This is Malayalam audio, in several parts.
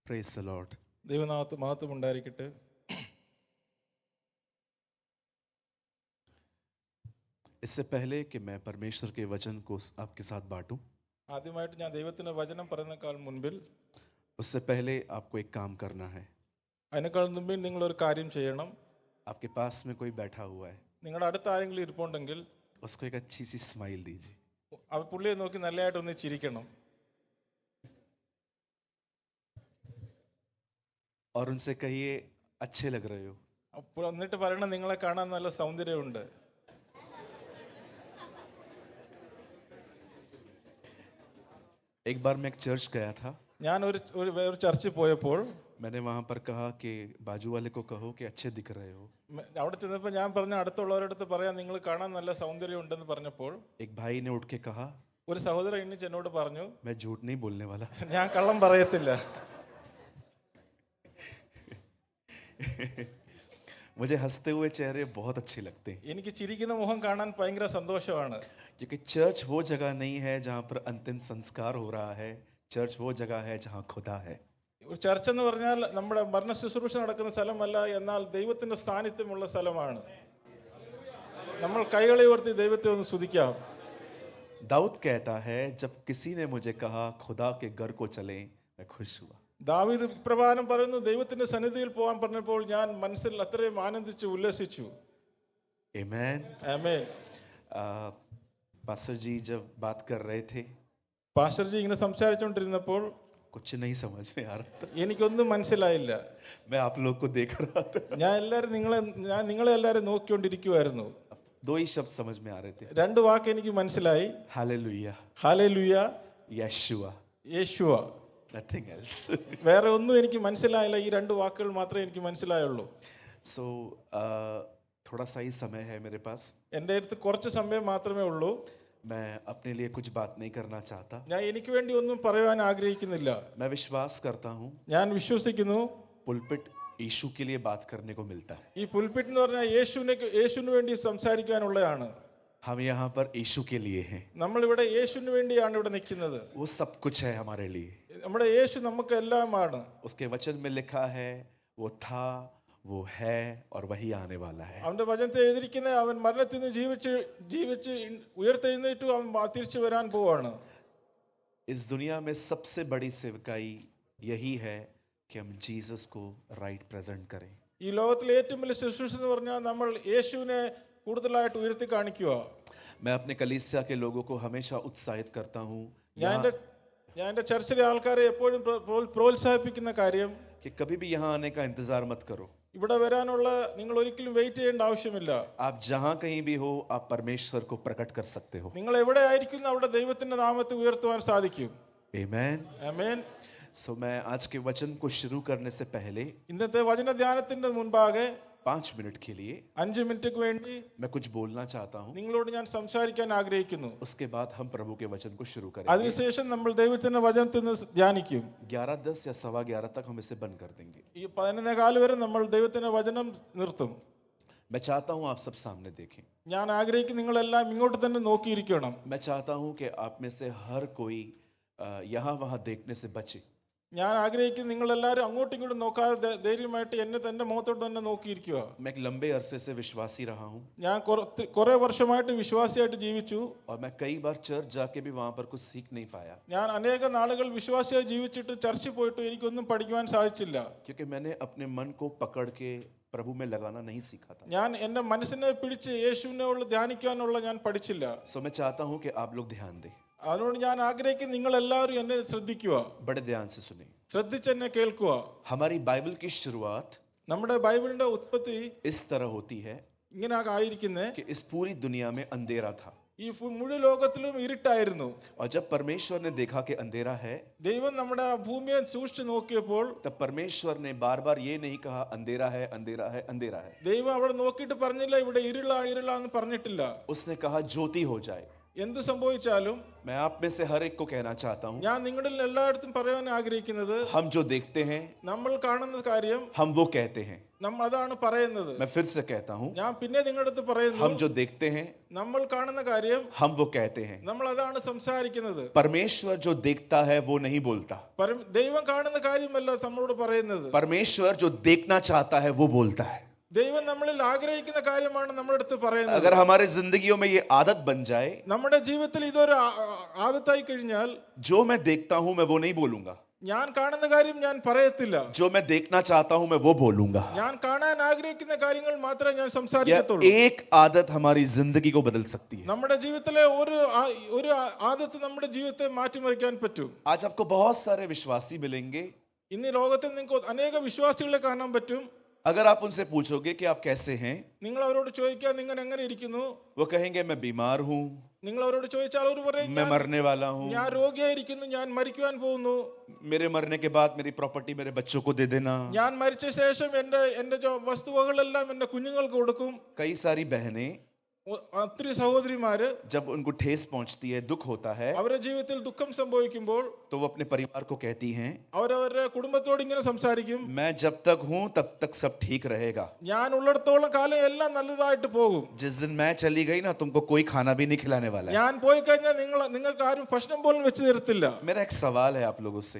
Praise the Lord. ദൈവനാമത്തിന് മഹത്വം ഉണ്ടായിരിക്കട്ടെ. इससे पहले कि मैं परमेश्वर के वचन को आपके साथ बांटूं, ആദ്യമായിട്ട് ഞാൻ ദൈവത്തിന്റെ വചനം പറയുന്നതിനേക്കാൾ മുൻപിൽ उससे पहले आपको एक काम करना है. അതിനേക്കാൾ മുൻപിൽ നിങ്ങളൊരു കാര്യം ചെയ്യണം. आपके पास में कोई बैठा हुआ है, നിങ്ങളുടെ അടുത്ത് ആരെങ്കിലും ഇരിപ്പുണ്ടെങ്കിൽ उसको एक अच्छी सी स्माइल दीजिए. ആ പുള്ളിയെ നോക്കി നല്ലതായിട്ടൊന്ന് ചിരിക്കണം. और उनसे कहिए अच्छे लग रहे हो. അപ്പോൾ എന്നിട്ട് പറയണം, നിങ്ങളെ കാണാൻ നല്ല സൗന്ദര്യമുണ്ട്. एक बार मैं एक चर्च गया था. ഞാൻ ഒരു ചർച്ചിൽ പോയപ്പോൾ मैंने वहां पर कहा कि बाजू वाले को कहो कि अच्छे दिख रहे हो. അവിടെ ചെന്നപ്പോൾ ഞാൻ പറഞ്ഞു, അടുത്തുള്ളവരടുത്ത് പറയാം നിങ്ങൾ കാണാൻ നല്ല സൗന്ദര്യം ഉണ്ടെന്ന് പറഞ്ഞപ്പോൾ एक भाई ने उठ के कहा, ഒരു സഹോദരൻ എണ്ണിച്ച് എന്നോട് പറഞ്ഞു, मैं झूठ नहीं बोलने वाला. ഞാൻ കള്ളം പറയത്തില്ല. मुझे हंसते हुए चेहरे बहुत अच्छे लगते हैं, എനിക്ക് ചിരിക്കുന്ന മുഖം കാണാൻ ഭയങ്കര സന്തോഷമാണ്. क्योंकि चर्च वो जगह नहीं है जहाँ पर अंतिम संस्कार हो रहा है. चर्च वो जगह है जहाँ खुदा है. ഒരു ചർച്ച എന്ന് പറഞ്ഞാൽ നമ്മുടെ മരണ ശുശ്രൂഷ നടക്കുന്ന സ്ഥലമല്ല, എന്നാൽ ദൈവത്തിന്റെ സാന്നിധ്യമുള്ള സ്ഥലമാണ്. നമ്മൾ കൈകളെ ഉയർത്തി ദൈവത്തെ ഒന്ന് സ്തുതിക്കാം. दाऊद कहता है, जब किसी ने मुझे कहा खुदा के घर को चलें, मैं खुश हुआ. ദാവീദ് ഇപ്രകാരം പറയുന്നു, ദൈവത്തിന്റെ സന്നിധിയിൽ പോകാൻ പറഞ്ഞപ്പോൾ ഞാൻ മനസ്സിൽ അത്രയും ആനന്ദിച്ചു ഉല്ലസിച്ചു. Amen. ആമേൻ. पास्टर जी जब बात कर रहे थे, പാസ്റ്റർജി ഇങ്ങനെ സംസാരിച്ചുകൊണ്ടിരുന്നപ്പോൾ कुछ नहीं समझ में आ रहा था. എനിക്കൊന്നും മനസ്സിലായില്ല. मैं आप लोग को देख रहा था. ഞാൻ നിങ്ങളെ എല്ലാവരും നോക്കിക്കൊണ്ടിരിക്കുവായിരുന്നു. दो ही शब्द समझ में आ रहे थे. രണ്ട് വാക്ക് എനിക്ക് മനസ്സിലായി. हालेलुया, ഹല്ലേലൂയ, यशुआ, യേശുവ. nothing else. വേറെ ഒന്നും എനിക്ക് മനസ്സിലായില്ല. ഈ രണ്ട് വാക്കുകൾ മാത്രമേ എനിക്ക് മനസ്സിലായുള്ളൂ. So थोड़ा सा ही समय है मेरे पास. എൻ്റെ അടുത്ത് കുറച്ച് സമയം മാത്രമേ ഉള്ളൂ. मैं अपने लिए कुछ बात नहीं करना चाहता. ഞാൻ എനിക്ക് വേണ്ടി ഒന്നും പറയാൻ ആഗ്രഹിക്കുന്നില്ല. मैं विश्वास करता हूँ ഞാൻ വിശ്വസിക്കുന്നു, पुलपिट यीशु के लिए बात करने को मिलता है. ഈ പുൽപിറ്റ് എന്ന് പറഞ്ഞാൽ യേശുവിന് വേണ്ടി സംസാരിക്കാനുള്ളതാണ്. हम यहाँ पर यीशु के लिए हैं. നമ്മളിവിടെ യേശുവിന് വേണ്ടിയാണ് ഇവിടെ നിൽക്കുന്നത്. वो सब कुछ है हमारे लिए. നമ്മുടെ യേശു നമുക്ക് എല്ലാമാണ്. उसके वचन में लिखा है, वो था, वो है और वही आने वाला है. അവന്റെ വചനത്തിൽ എഴുതിയിരിക്കുന്ന അവൻ മരണത്തിൽ നിന്ന് ജീവിച്ച് ഉയർത്തെഴുന്നേറ്റു അവൻ തിരിച്ചു വരാൻ പോവാണ്. इस दुनिया में सबसे बड़ी सेवकाई यही है कि हम जीसस को राइट प्रेजेंट करें. ഈ ലോകത്തിലെ ഏറ്റവും വലിയ ശുശ്രൂഷ എന്ന് പറഞ്ഞാൽ നമ്മൾ യേശുവിനെ കൂടുതലായിട്ട് ഉയർത്തി കാണിക്കുക. मैं अपने कलीसिया के लोगों को हमेशा उत्साहित करता हूँ ഞാൻ എൻ്റെ ചർച്ചിലെ ആൾക്കാരെ എപ്പോഴും പ്രോത്സാഹിപ്പിക്കുന്ന കാര്യം, कि कभी भी यहाँ आने का इंतजार मत करो. ഇവിടെ വരാനുള്ള നിങ്ങൾ ഒരിക്കലും വെയിറ്റ് ചെയ്യേണ്ട ആവശ്യമില്ല. आप जहाँ कहीं भी हो, आप परमेश्वर को प्रकट कर सकते हो. നിങ്ങൾ എവിടെ ആയിരിക്കുന്നു അവിടെ ദൈവത്തിന്റെ നാമത്തെ ഉയർത്തുവാൻ സാധിക്കും. Amen. ആമേൻ. So मैं आज के वचन को शुरू करने से पहले ഇന്നത്തെ വചന ധ്യാനത്തിന്റെ മുൻപാകെ 5 मिनट के लिए 5 മിനിറ്റ് വേണ്ടി मैं कुछ बोलना चाहता हूँ. നിങ്ങളോട് ഞാൻ സംസാരിക്കാൻ ആഗ്രഹിക്കുന്നു. उसके बाद हम प्रभु के वचन को शुरू करेंगे. അതിനുശേഷം നമ്മൾ ദൈവത്തിന്റെ വചനത്തിൽ നിന്ന് ധ്യാനിക്കും. 11:10 या 11:15 तक हम इसे बंद कर देंगे. ഈ 11:15 വരെ നമ്മൾ ദൈവത്തിന്റെ വചനം നിർത്തും. मैं चाहता हूँ आप सब सामने देखें. ഞാൻ ആഗ്രഹിക്കും നിങ്ങളെല്ലാം ഇങ്ങോട്ട് തന്നെ നോക്കിയിരിക്കണം. मैं चाहता हूँ कि आप में से हर कोई यहाँ वहाँ देखने से बचे. ഞാൻ ആഗ്രഹിക്കും നിങ്ങളെല്ലാവരും അങ്ങോട്ടും ഇങ്ങോട്ടും നോക്കാതെ ധൈര്യമായിട്ട് എന്നെ തന്റെ മുഖത്തോട്ട് തന്നെ നോക്കിയിരിക്കുക. मैं एक लंबे अरसे से विश्वासी रहा हूँ ഞാൻ കുറെ വർഷമായിട്ട് വിശ്വാസിയായിട്ട് ജീവിച്ചു. और मैं कई बार चर्च जाके भी वहाँ पर कुछ सीख नहीं पाया, ഞാൻ അനേക നാളുകൾ വിശ്വാസിയായി ജീവിച്ചിട്ട് ചർച്ചിൽ പോയിട്ട് എനിക്കൊന്നും പഠിക്കുവാൻ സാധിച്ചില്ല. क्योंकि मैंने अपने मन को पकड़ के प्रभु में लगाना नहीं सीखा था. ഞാൻ എൻ്റെ മനസ്സിനെ പിടിച്ച് യേശുവിനോട് ധ്യാനിക്കാനുള്ള ഞാൻ പഠിച്ചില്ല. सो मैं चाहता हूँ कि आप लोग ध्यान दें, അതുകൊണ്ട് ഞാൻ ആഗ്രഹിക്കും നിങ്ങളെല്ലാവരും എന്നെ ശ്രദ്ധിക്കുക, बड़े ध्यान से सुने. ശ്രദ്ധിച്ചെന്നെ കേൾക്കുക. हमारी बाइबल की शुरुआत നമ്മുടെ ബൈബിളിന്റെ ഉത്പത്തി इस तरह होती है ഇങ്ങനെ ആയിരിക്കുന്നേ, कि इस पूरी दुनिया में अंधेरा था. ഈ മുഴു ലോകത്തിലും ഇരുട്ടായിരുന്നു. और जब परमेश्वर ने देखा कि अंधेरा है, ദൈവം നമ്മുടെ ഭൂമിയെ സൂക്ഷിച്ചു നോക്കിയപ്പോൾ तब परमेश्वर ने बार बार ये नहीं कहा अंधेरा है, अंधेरा है, अंधेरा है. ദൈവം അവിടെ നോക്കിയിട്ട് പറഞ്ഞില്ല ഇവിടെ ഇരുളാന്ന് പറഞ്ഞിട്ടില്ല. उसने कहा ज्योति हो जाए. എന്ത് സംഭവിച്ചാലും मैं आप में से हर एक को कहना चाहता हूँ, ഞാൻ നിങ്ങളിൽ എല്ലായിടത്തും പറയാൻ ആഗ്രഹിക്കുന്നത് हम जो देखते हैं നമ്മൾ കാണുന്ന കാര്യം हम वो कहते हैं। നമ്മൾ അതാണ് പറയുന്നത്. मैं फिर से कहता हूँ, ഞാൻ പിന്നെ നിങ്ങളുടെ അടുത്ത് പറയുന്നു, हम जो देखते हैं നമ്മൾ കാണുന്ന കാര്യം हम वो कहते हैं। നമ്മൾ അതാണ് സംസാരിക്കുന്നത്. परमेश्वर जो देखता है वो नहीं बोलता, ദൈവം കാണുന്ന കാര്യമല്ല നമ്മളോട് പറയുന്നത്. परमेश्वर जो देखना चाहता है वो बोलता है। ദൈവം നമ്മളിൽ ആഗ്രഹിക്കുന്ന കാര്യമാണ് നമ്മുടെ അടുത്ത് പറയുന്നത്. अगर हमारे जिंदगियों में ये आदत बन जाए, നമ്മുടെ ജീവിതത്തിൽ ഇതൊരു ആദത്തായി കഴിഞ്ഞാൽ, जो मैं देखता हूं मैं वो नहीं बोलूंगा, ഞാൻ കാണുന്ന കാര്യം ഞാൻ പറയത്തില്ല, जो मैं देखना चाहता हूं मैं वो बोलूंगा, ഞാൻ കാണാൻ ആഗ്രഹിക്കുന്ന കാര്യങ്ങൾ മാത്രമേ ഞാൻ यह സംസാരിക്കത്തുള്ളൂ. एक आदत हमारी जिंदगी को बदल सकती है। നമ്മുടെ ജീവിതത്തിലെ ഒരു ആദത്ത് നമ്മുടെ ജീവിതത്തെ മാറ്റിമറിക്കാൻ പറ്റും. आज आपको बहुत सारे विश्वासी मिलेंगे, ഇന്ന് ഈ ലോകത്തിൽ നിങ്ങൾക്ക് അനേക വിശ്വാസികളെ കാണാൻ പറ്റും. अगर आप उनसे पूछोगे कि आप कैसे हैं, നിങ്ങൾ അവരോട് ചോദിക്കുക നിങ്ങൾ എങ്ങനെ ഇരിക്കുന്നു, वो कहेंगे मैं बीमार हूं, നിങ്ങൾ അവരോട് ചോദിച്ചാൽ അവർ പറയും मैं मरने वाला हूं, ഞാൻ രോഗിയായിരിക്കുന്നു, ഞാൻ മരിക്കുവാൻ പോകുന്നു, मेरे मरने के बाद मेरी प्रॉपर्टी मेरे बच्चों को दे देना। ഞാൻ മരിച്ച ശേഷം എന്റെ വസ്തുവകളെല്ലാം എന്റെ കുഞ്ഞുങ്ങൾക്ക് കൊടുക്കും. कई सारी बहनें ഒത്തിരി സഹോദരിമാര് जब उनको ठेस पहुंचती है, दुख होता है, അവരുടെ ജീവിതത്തിൽ ദുഃഖം സംഭവിക്കുമ്പോൾ तो वो अपने परिवार को कहती हैं, അവരവരുടെ കുടുംബത്തോട് ഇങ്ങനെ സംസാരിക്കും, मैं जब तक हूं तब तक सब ठीक रहेगा, ഞാൻ ഉള്ളിടത്തോളം കാലം എല്ലാം നല്ലതായിട്ട് പോകും, जिस दिन मैं चली गई ना तुमको कोई खाना भी नहीं खिलाने वाला है। ഞാൻ പോയി കഴിഞ്ഞാൽ നിങ്ങൾക്ക് ആരും ഭക്ഷണം പോലും വെച്ച് തരത്തില്ല. मेरा एक सवाल है आप लोगों से,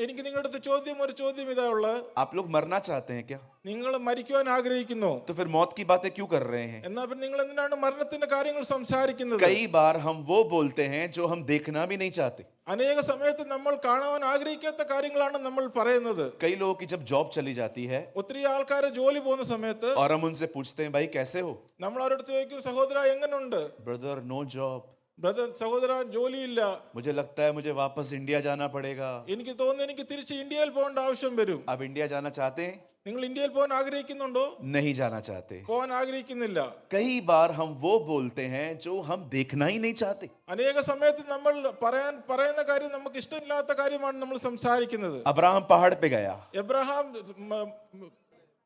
എനിക്ക് നിങ്ങളുടെ അടുത്ത് ഒരു ചോദ്യം ഇതാ ഉള്ളത്, आप लोग मरना चाहते हैं क्या? നിങ്ങൾ മരിക്കുവാൻ ആഗ്രഹിക്കുന്നു, तो फिर मौत की बातें क्यों कर रहे हैं? എന്നാൽ പിന്നെ നിങ്ങൾ എന്തിനാണ് മരണത്തിന്റെ കാര്യങ്ങൾ സംസാരിക്കുന്നത്? कई बार हम वो बोलते हैं जो हम देखना भी नहीं चाहते। അനേക സമയത്ത് നമ്മൾ കാണുവാൻ ആഗ്രഹിക്കാത്ത കാര്യങ്ങളാണ് നമ്മൾ പറയുന്നത്. कई लोगों की जब जॉब चली जाती है ഒത്തിരി ആൾക്കാരെ ജോലി പോകുന്ന സമയത്ത് और हम उनसे पूछते हैं भाई कैसे हो, നമ്മൾ അവരോട് ചോദിക്കും, സഹോദര എങ്ങനെയുണ്ട്? ब्रदर नो जॉब, ബ്രദർ, സഹോദര ജോലിയില്ല, मुझे लगता है मुझे वापस इंडिया जाना पड़ेगा। എനിക്ക് തോന്നുന്നു എനിക്ക് തിരിച്ച് ഇന്ത്യയിൽ പോകേണ്ട ആവശ്യം വരും. अब इंडिया जाना चाहते हैं? നിങ്ങൾ ഇന്ത്യയിൽ പോകാൻ ആഗ്രഹിക്കുന്നുണ്ടോ? नहीं जाना चाहते। പോകാൻ ആഗ്രഹിക്കുന്നില്ല. कई बार हम वो बोलते हैं जो हम देखना ही नहीं चाहते। അനേക സമയത്ത് നമ്മൾ പറയുന്ന കാര്യം നമുക്ക് ഇഷ്ടമില്ലാത്ത കാര്യമാണ് നമ്മൾ സംസാരിക്കുന്നത്. अब्राहम पहाड़ पे गया, എബ്രഹാം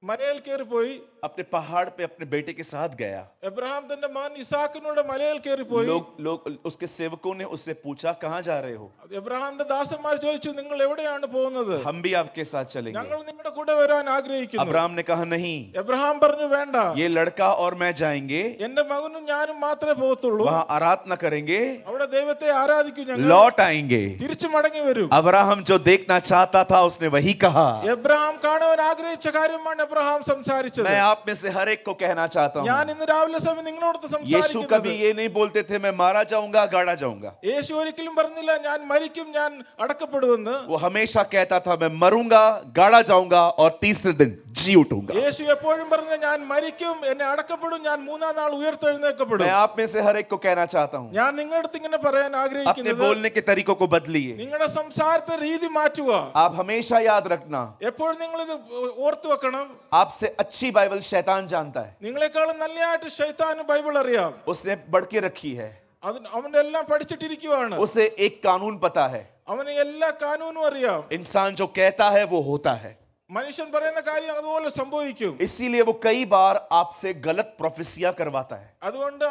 മലയിൽ കയറിപ്പോയി, अपने पहाड़ पे अपने बेटे के साथ गया। എബ്രഹാം തന്റെ മകൻ ഇസാക്കിനോട് മലയിൽ കയറിപ്പോയി. लोग उसके सेवकों ने उससे पूछा कहाँ जा रहे हो? എബ്രഹാമിന്റെ ദാസന്മാർ ചോദിച്ചു, നിങ്ങൾ എവിടെയാണ് പോകുന്നത്? हम भी आपके साथ चलेंगे। ഞങ്ങൾ നിങ്ങളുടെ കൂടെ വരാൻ ആഗ്രഹിക്കുന്നു. अब्राहम ने कहा नहीं, എബ്രഹാം പറഞ്ഞു വേണ്ട, ये लड़का और मैं जाएंगे, എന്റെ മകനും ഞാനും മാത്രമേ പോകത്തുള്ളൂ, वहाँ आराधना करेंगे, അവിടെ ദൈവത്തെ ആരാധിക്കും, ഞങ്ങൾ लौट आएंगे। തിരിച്ചു മടങ്ങി വരും. अब्राहम जो देखना चाहता था उसने वही कहा। എബ്രഹാം കാണുവാൻ ആഗ്രഹിച്ച കാര്യമാണ് എബ്രഹാം സംസാരിച്ചത്. मैं आप में से हर एक को कहना चाहता हूँ, ഞാൻ ഇന്ന് രാവിലെ സമയം നിങ്ങളോട് यीशु സംസാരിക്കുന്നത്, कभी ये नहीं बोलते थे मैं मारा जाऊंगा गाड़ा जाऊंगा। യേശു ഒരിക്കലും പറഞ്ഞില്ല ഞാൻ മരിക്കും, ഞാൻ അടക്കപ്പെടുമെന്ന്. वो हमेशा कहता था मैं मरूंगा, गाड़ा जाऊंगा और तीसरे दिन जी उठूंगा। യേശു എപ്പോഴും പറഞ്ഞ ഞാൻ മരിക്കും, എന്നെ അടക്കപ്പെടും, ഞാൻ മൂന്നാം നാൾ ഉയർത്തെഴുന്നേൽക്കപ്പെടും. मैं आप में से हर एक को कहना चाहता हूँ, ഞാൻ നിങ്ങളുടെ അടുത്ത് ഇങ്ങനെ പറയാൻ अपने ആഗ്രഹിക്കുന്നത്, बोलने के तरीकों को बदलिए। നിങ്ങളുടെ സംസാരത്തെ രീതി മാറ്റുക. आप हमेशा याद रखना, എപ്പോഴും നിങ്ങൾ ഇത് ഓർത്തു വെക്കണം, आपसे अच्छी बाइबल शैतान जानता है, നിങ്ങളെക്കാളും നല്ലതായിട്ട് ശൈത്താന് ബൈബിൾ അറിയാം. उसने बढ़ के रखी है, അവന്റെ എല്ലാം പഠിച്ചിട്ടിരിക്കുവാണ്, उसे एक कानून पता है। അവന് എല്ലാ കാനൂനും അറിയാം. इंसान जो कहता है वो होता है, മനുഷ്യൻ പറയുന്ന കാര്യം അതുപോലെ സംഭവിക്കും. इसीलिए वो कई बार आपसे गलत प्रोफेसियां करवाता है। അതുകൊണ്ട്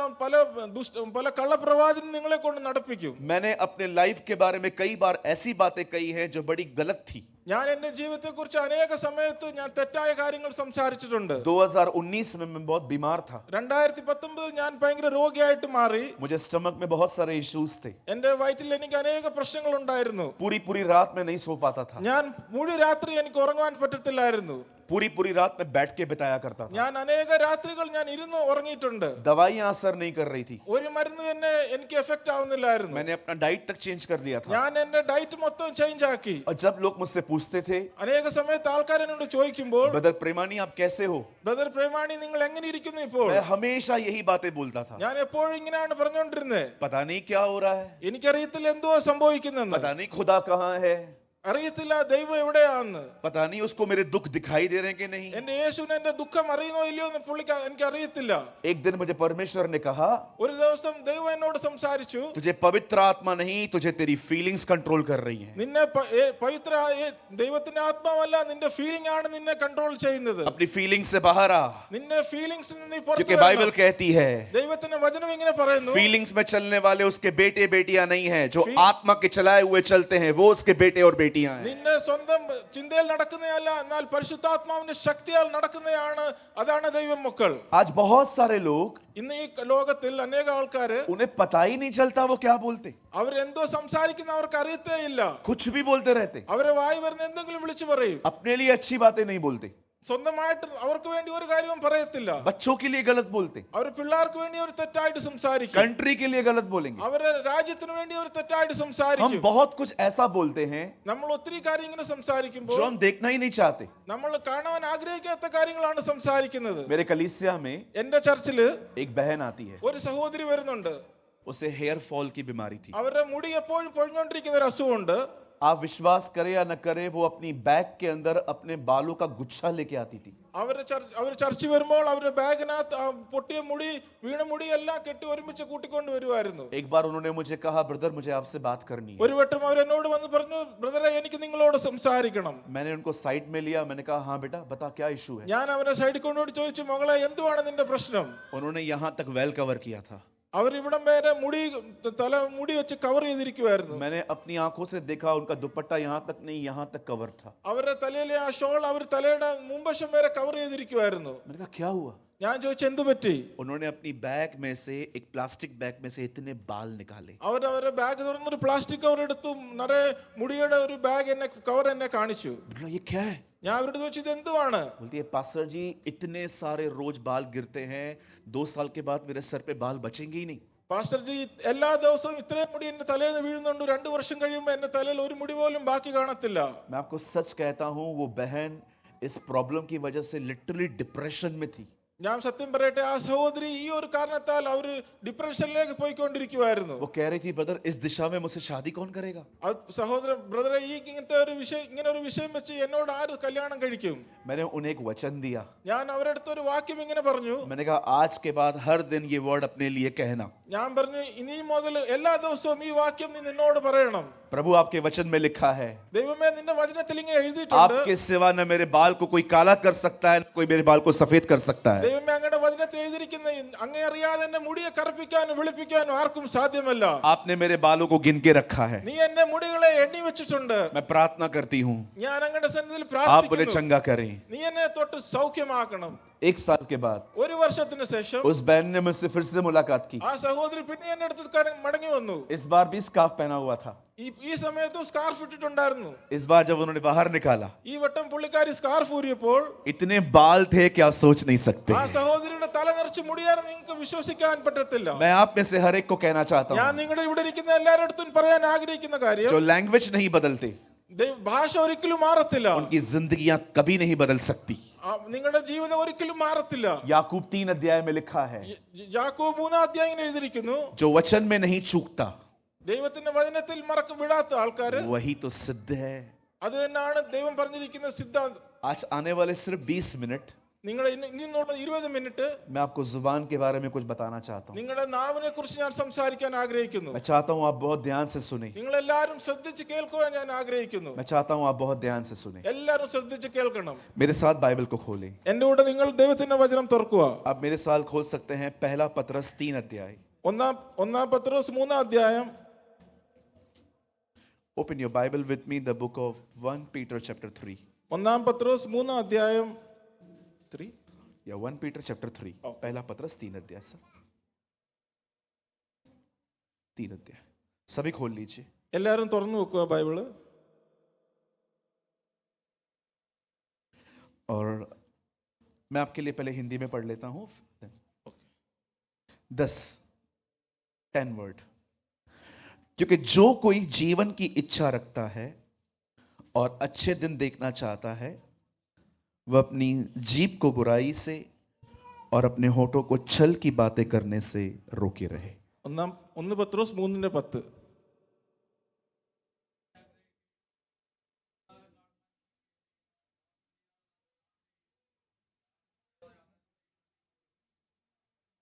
പല കള്ളപ്രവാചനും നിങ്ങളെ കൊണ്ട് നടപ്പിക്കും. मैंने अपने लाइफ के बारे में कई बार ऐसी बातें कही हैं जो बड़ी गलत थी। ഞാൻ എന്റെ ജീവിതത്തെ കുറിച്ച് അനേക സമയത്ത് ഞാൻ തെറ്റായ കാര്യങ്ങൾ സംസാരിച്ചിട്ടുണ്ട്. 2019 में मैं बहुत बीमार था, 2019 ഞാൻ ഭയങ്കര രോഗിയായിട്ട് മാറി. मुझे स्टमक में बहुत सारे इश्यूज थे, എന്റെ വയറ്റിൽ എനിക്ക് അനേക പ്രശ്നങ്ങൾ ഉണ്ടായിരുന്നു. पूरी रात में नहीं सो पाता था, ഞാൻ മുഴുവൻ രാത്രി എനിക്ക് ഉറങ്ങാൻ പറ്റത്തില്ലായിരുന്നു. पूरी रात में बैठ के बिताया करता था। ഞാൻ അനേക രാത്രികൾ ഞാൻ ഇരുന്ന് ഉറങ്ങിയിട്ടുണ്ട്. दवाइयां असर नहीं कर रही थी, ഒരു മരുന്ന് എനിക്ക് എഫക്ട് ആവുന്നില്ലായിരുന്നു. मैंने अपना डाइट तक चेंज कर दिया था। ഞാൻ എന്റെ ഡയറ്റ് മൊത്തം ചേഞ്ച് ആക്കി. और जब लोग मुझसे पूछते थे അനേക സമയത്ത് ആൾക്കാർ എന്നോട് ചോദിക്കുമ്പോൾ, ब्रदर प्रेमानी आप कैसे हो, ബ്രദർ പ്രേമാണി നിങ്ങൾ എങ്ങനെ ഇരിക്കുന്നു ഇപ്പോൾ, मैं हमेशा यही बातें बोलता था, ഞാൻ എപ്പോഴും ഇങ്ങനെയാണ് പറഞ്ഞുകൊണ്ടിരുന്നത്. पता नहीं क्या हो रहा है, എനിക്കറിയത്തില്ല എന്തോ സംഭവിക്കുന്നെന്ന്. पता नहीं खुदा कहाँ है, അറിയത്തില്ല ദൈവം എവിടെയാന്ന്. पता नहीं उसको मेरे दुख दिखाई दे रहे हैं कि नहीं. എന്റെ യേശുവിന് എന്റെ ദുഃഖം അറിയുന്നോ ഇല്ലയോ എന്ന് പുള്ളിക്ക് എനിക്ക് അറിയത്തില്ല. एक दिन मुझे परमेश्वर ने कहा, ഒരു ദിവസം ദൈവം എന്നോട് സംസാരിച്ചു, तुझे पवित्र आत्मा नहीं, तुझे तेरी फीलिंग्स कंट्रोल कर रही हैं. നിന്നെ പവിത്ര ദൈവത്തിന്റെ ആത്മാവല്ല, നിന്റെ ഫീലിംഗ് ആണ് നിന്നെ കൺട്രോൾ ചെയ്യുന്നത്. अपनी फीलिंग्स से बाहर आ, നിന്നെ ഫീലിംഗ്സ് നീ क्योंकि പുറത്തു बाइबल कहती है ദൈവത്തിന്റെ വചനം ഇങ്ങനെ പറയുന്നു, फीलिंग्स में चलने वाले उसके बेटे बेटियां नहीं हैं, जो आत्मा के चलाए हुए चलते हैं वो उसके बेटे और बेटियां हैं. നിന്റെ സ്വന്തം ചിന്തയിൽ നടക്കുന്നതല്ല, എന്നാൽ പരിശുദ്ധാത്മാവിന്റെ ശക്തിയാൽ നടക്കുന്നതാണ്. അതാണ് ദൈവം മക്കൾ. आज बहुत सारे लोग, ഇന്ന് ഈ ലോകത്തിൽ അനേക ആൾക്കാര് उन्हें पता ही नहीं चलता वो क्या बोलते, അവരെന്തോ സംസാരിക്കുന്ന അവർക്ക് അറിയത്തേ ഇല്ല. कुछ भी बोलते रहते, അവരെ വായി വരുന്ന എന്തെങ്കിലും വിളിച്ചു പറയും. अपने लिए अच्छी बातें नहीं बोलते, സ്വന്തമായിട്ട് അവർക്ക് വേണ്ടി ഒരു കാര്യവും പറയത്തില്ല. बच्चों के लिए गलत बोलते, അവർ പിള്ളേർക്ക് വേണ്ടി ഒരു തെറ്റായിട്ട് സംസാരിക്കും. कंट्री के लिए गलत बोलेंगे. അവരെ രാജ്യത്തിന് വേണ്ടി ഒരു തെറ്റായിട്ട് हम സംസാരിക്കും. बहुत कुछ ऐसा बोलते हैं നമ്മൾ ഒത്തിരി കാര്യം ഇങ്ങനെ സംസാരിക്കുമ്പോൾ जो हम देखना ही नहीं चाहते. നമ്മൾ കാണാൻ ആഗ്രഹിക്കാത്ത കാര്യങ്ങളാണ് സംസാരിക്കുന്നത്. मेरे कलीसिया में എന്റെ ചർച്ചില് एक बहन आती है, ഒരു സഹോദരി വരുന്നുണ്ട്. उसे हेयर फॉल की बीमारी थी. അവരുടെ മുടി എപ്പോഴും പൊഴിഞ്ഞോണ്ടിരിക്കുന്ന ഒരു അസുഖമുണ്ട്. आप विश्वास करें या न करें, वो अपनी बैग के अंदर अपने बालों का गुच्छा लेके आती थी. അവർ ചർച്ചിൽ വരുമ്പോൾ അവരുടെ ബാഗിനകത്ത് പൊട്ടിയ മുടി, വീണ മുടി എല്ലാം കെട്ടി ഒരുമിച്ച് കൂട്ടിക്കൊണ്ട് വരുമായിരുന്നു. एक बार उन्होंने मुझे कहा, ब्रदर मुझे आपसे बात करनी है. ഒരു വട്ടം അവരെന്നോട് വന്ന് പറഞ്ഞു, ബ്രദറെ എനിക്ക് നിങ്ങളോട് സംസാരിക്കണം. मैंने उनको साइड में लिया, मैंने कहा हाँ बेटा बता क्या इशू है. ഞാൻ അവരെ സൈഡിൽ കൊണ്ടുപോയി ചോദിച്ചു, മകളെ എന്തുവാണ് നിന്റെ പ്രശ്നം? उन्होंने यहाँ तक वेल कवर किया था. അവർ ഇവിടം വരെ മുടി വെച്ച് കവർ ചെയ്തിരിക്കുവായിരുന്നു. मैंने अपनी आंखों से देखा, उनका दुपट्टा यहाँ तक नहीं यहाँ तक कवर था. അവരുടെ തലയിലെ ആ ഷോൾ അവർ തലയുടെ മുമ്പശം വരെ കവർ ചെയ്തിരിക്കുവായിരുന്നു. मैंने कहा क्या हुआ? ഞാൻ ചോദിച്ചു എന്തു പറ്റി? उन्होंने अपनी बैग में से, एक प्लास्टिक बैग में से इतने बाल निकाले. അവരുടെ ബാഗ് തുറന്നൊരു പ്ലാസ്റ്റിക് കവർ എടുത്തു, നിറയെ മുടിയുടെ ഒരു ബാഗ് കവർ എന്നെ കാണിച്ചു. बोला ये क्या है? ഞാൻ അവരോട് ചോദിച്ചു ഇത് എന്തുവാണ്? बोलती है पास्टर जी इतने सारे रोज बाल गिरते हैं, 2 साल के बाद मेरे सर पे बाल बचेंगे ही नहीं. പാസ്റ്റർ ജി എല്ലാ ദിവസവും ഇത്രയും മുടി എന്റെ തലയിൽ നിന്ന് വീഴുന്നുണ്ട്, 2 വർഷം കഴിയുമ്പോൾ എന്റെ തലയിൽ ഒരു മുടി പോലും ബാക്കി കാണത്തില്ല. मैं आपको सच कहता हूँ, वो बहन इस प्रॉब्लम की वजह से लिटरली डिप्रेशन में थी. ഞാൻ സത്യം പറയട്ടെ, ആ സഹോദരി ഈ ഒരു കാരണത്താൽ അവർ ഡിപ്രഷനിലേക്ക് പോയിക്കൊണ്ടിരിക്കുവായിരുന്നു. वो कह रही थी ब्रदर इस दिशा में मुझसे शादी कौन करेगा? സഹോദരൻ, ബ്രദറെ ഇങ്ങനത്തെ ഒരു വിഷയം വെച്ച് എന്നോട് ആര് കല്യാണം കഴിക്കും? मैंने उन्हें एक वचन दिया. ഞാൻ അവരുടെ അടുത്ത് ഒരു വാക്യം ഇങ്ങനെ പറഞ്ഞു. मैंने कहा आज के बाद हर दिन ये वर्ड अपने लिए कहना. ഞാൻ പറഞ്ഞു, ഇനി മുതൽ എല്ലാ ദിവസവും ഈ വാക്യം നീ നിന്നോട് പറയണം. प्रभु आपके वचन में लिखा है, ദൈവമേ നിന്റെ വചനത്തിൽ ഇങ്ങനെ എഴുതിയിട്ടുണ്ട്, आपके सिवा न मेरे बाल को कोई काला कर सकता है, न कोई मेरे बाल को सफेद कर सकता है. ദൈവമേ അങ്ങയുടെ വചനത്തിൽ എഴുതിയിരിക്കുന്ന അങ്ങേ അറിയാതെ എന്നെ മുടിയെ കറുപ്പിക്കാനും വെളുപ്പിക്കാനും ആർക്കും സാധ്യമല്ല. आपने मेरे बालों को गिन के रखा है. നീ എന്നെ മുടികളെ എണ്ണി വെച്ചിട്ടുണ്ട്. मैं प्रार्थना करती हूँ ഞാൻ അങ്ങയുടെ സന്നിധിയിൽ आप मुझे പ്രാർത്ഥിക്കുന്നു, चंगा करें. നീ എന്നെ തൊട്ട് സൗഖ്യമാക്കണം. 1 साल के बाद ഒരു വർഷത്തിന് ശേഷം उस बहन ने मुझसे फिर से मुलाकात की. ആ സഹോദരി പിന്നെ എന്നെ അടുത്ത് മടങ്ങി വന്നു. इस बार भी स्कार्फ पहना हुआ था. ഈ സമയത്ത് സ്കാർഫ് ഇട്ടിട്ടുണ്ടായിരുന്നു. इस बार जब उन्होंने बाहर निकाला, ഈ വട്ടം പുള്ളിക്കാരി സ്കാർഫ് ഊരിയപ്പോൾ इतने बाल थे कि आप सोच नहीं सकते. ആ സഹോദരിയുടെ തല നിറച്ച് മുടിയായിരുന്നു, നിങ്ങൾക്ക് വിശ്വസിക്കാൻ പറ്റത്തില്ല. मैं आप में से हर एक को कहना चाहता ഞാൻ हूँ, നിങ്ങളുടെ ഇവിടെ ഇരിക്കുന്ന എല്ലാവരുടെ അടുത്തും പറയാൻ ആഗ്രഹിക്കുന്ന കാര്യം, जो लैंग्वेज नहीं बदलते ഭാഷ ഒരിക്കലും മാറത്തില്ല, उनकी जिंदगियां कभी नहीं बदल सकती. നിങ്ങളുടെ ജീവിതം ഒരിക്കലും മാറത്തില്ല. याकूब 3 अध्याय में लिखा है, യാക്കോബ് 3-ാം അധ്യായം എഴുതിയിരിക്കുന്നു, जो वचन में नहीं चूकता ദൈവത്തിന്റെ വചനത്തിൽ വിടാത്ത ആൾക്കാര് वही तो सिद्ध है. അത് തന്നെയാണ് ദൈവം പറഞ്ഞിരിക്കുന്ന സിദ്ധാന്തം. आज आने वाले सिर्फ 20 मिनट നിങ്ങളുടെ ഇനിയുള്ള 20 മിനിറ്റ് मैं आपको जुबान के बारे में कुछ बताना चाहता हूँ. നിങ്ങളുടെ നാവിനെ കുറിച്ച് ഞാൻ സംസാരിക്കാൻ ആഗ്രഹിക്കുന്നു. मैं चाहता हूँ आप बहुत ध्यान से सुने. നിങ്ങൾ എല്ലാവരും ശ്രദ്ധിച്ച് കേൾക്കുവാൻ ഞാൻ ആഗ്രഹിക്കുന്നു. मैं चाहता हूँ आप बहुत ध्यान से सुने. എല്ലാവരും ശ്രദ്ധിച്ച് കേൾക്കണം. मेरे साथ बाइबल को खोलें. എന്റെ കൂടെ നിങ്ങൾ ദൈവത്തിന്റെ വചനം തുറക്കുക. आप मेरे साथ खोल सकते हैं पहला पतरस 3 अध्याय. ഒന്നാം പത്രോസ് 3-ാം അധ്യായം. Open your Bible with me, the book of 1 Peter chapter 3. ഒന്നാം പത്രോസ് 3-ാം അധ്യായം 3. या 1 Peter chapter 3. पहला पतरस 3 अध्याय सर. 3 अध्याय सभी खोल लीजिए. എല്ലാവരും തുറന്നു വെക്കുക ബൈബിള്. और मैं आपके लिए पहले हिंदी में पढ़ लेता हूँ. 10 वर्ड. क्योंकि जो कोई जीवन की इच्छा रखता है और अच्छे दिन देखना चाहता है, वह अपनी जीभ को बुराई से और अपने होठों को छल की बातें करने से रोके रहे. 1 പത്രോസ് 3:10.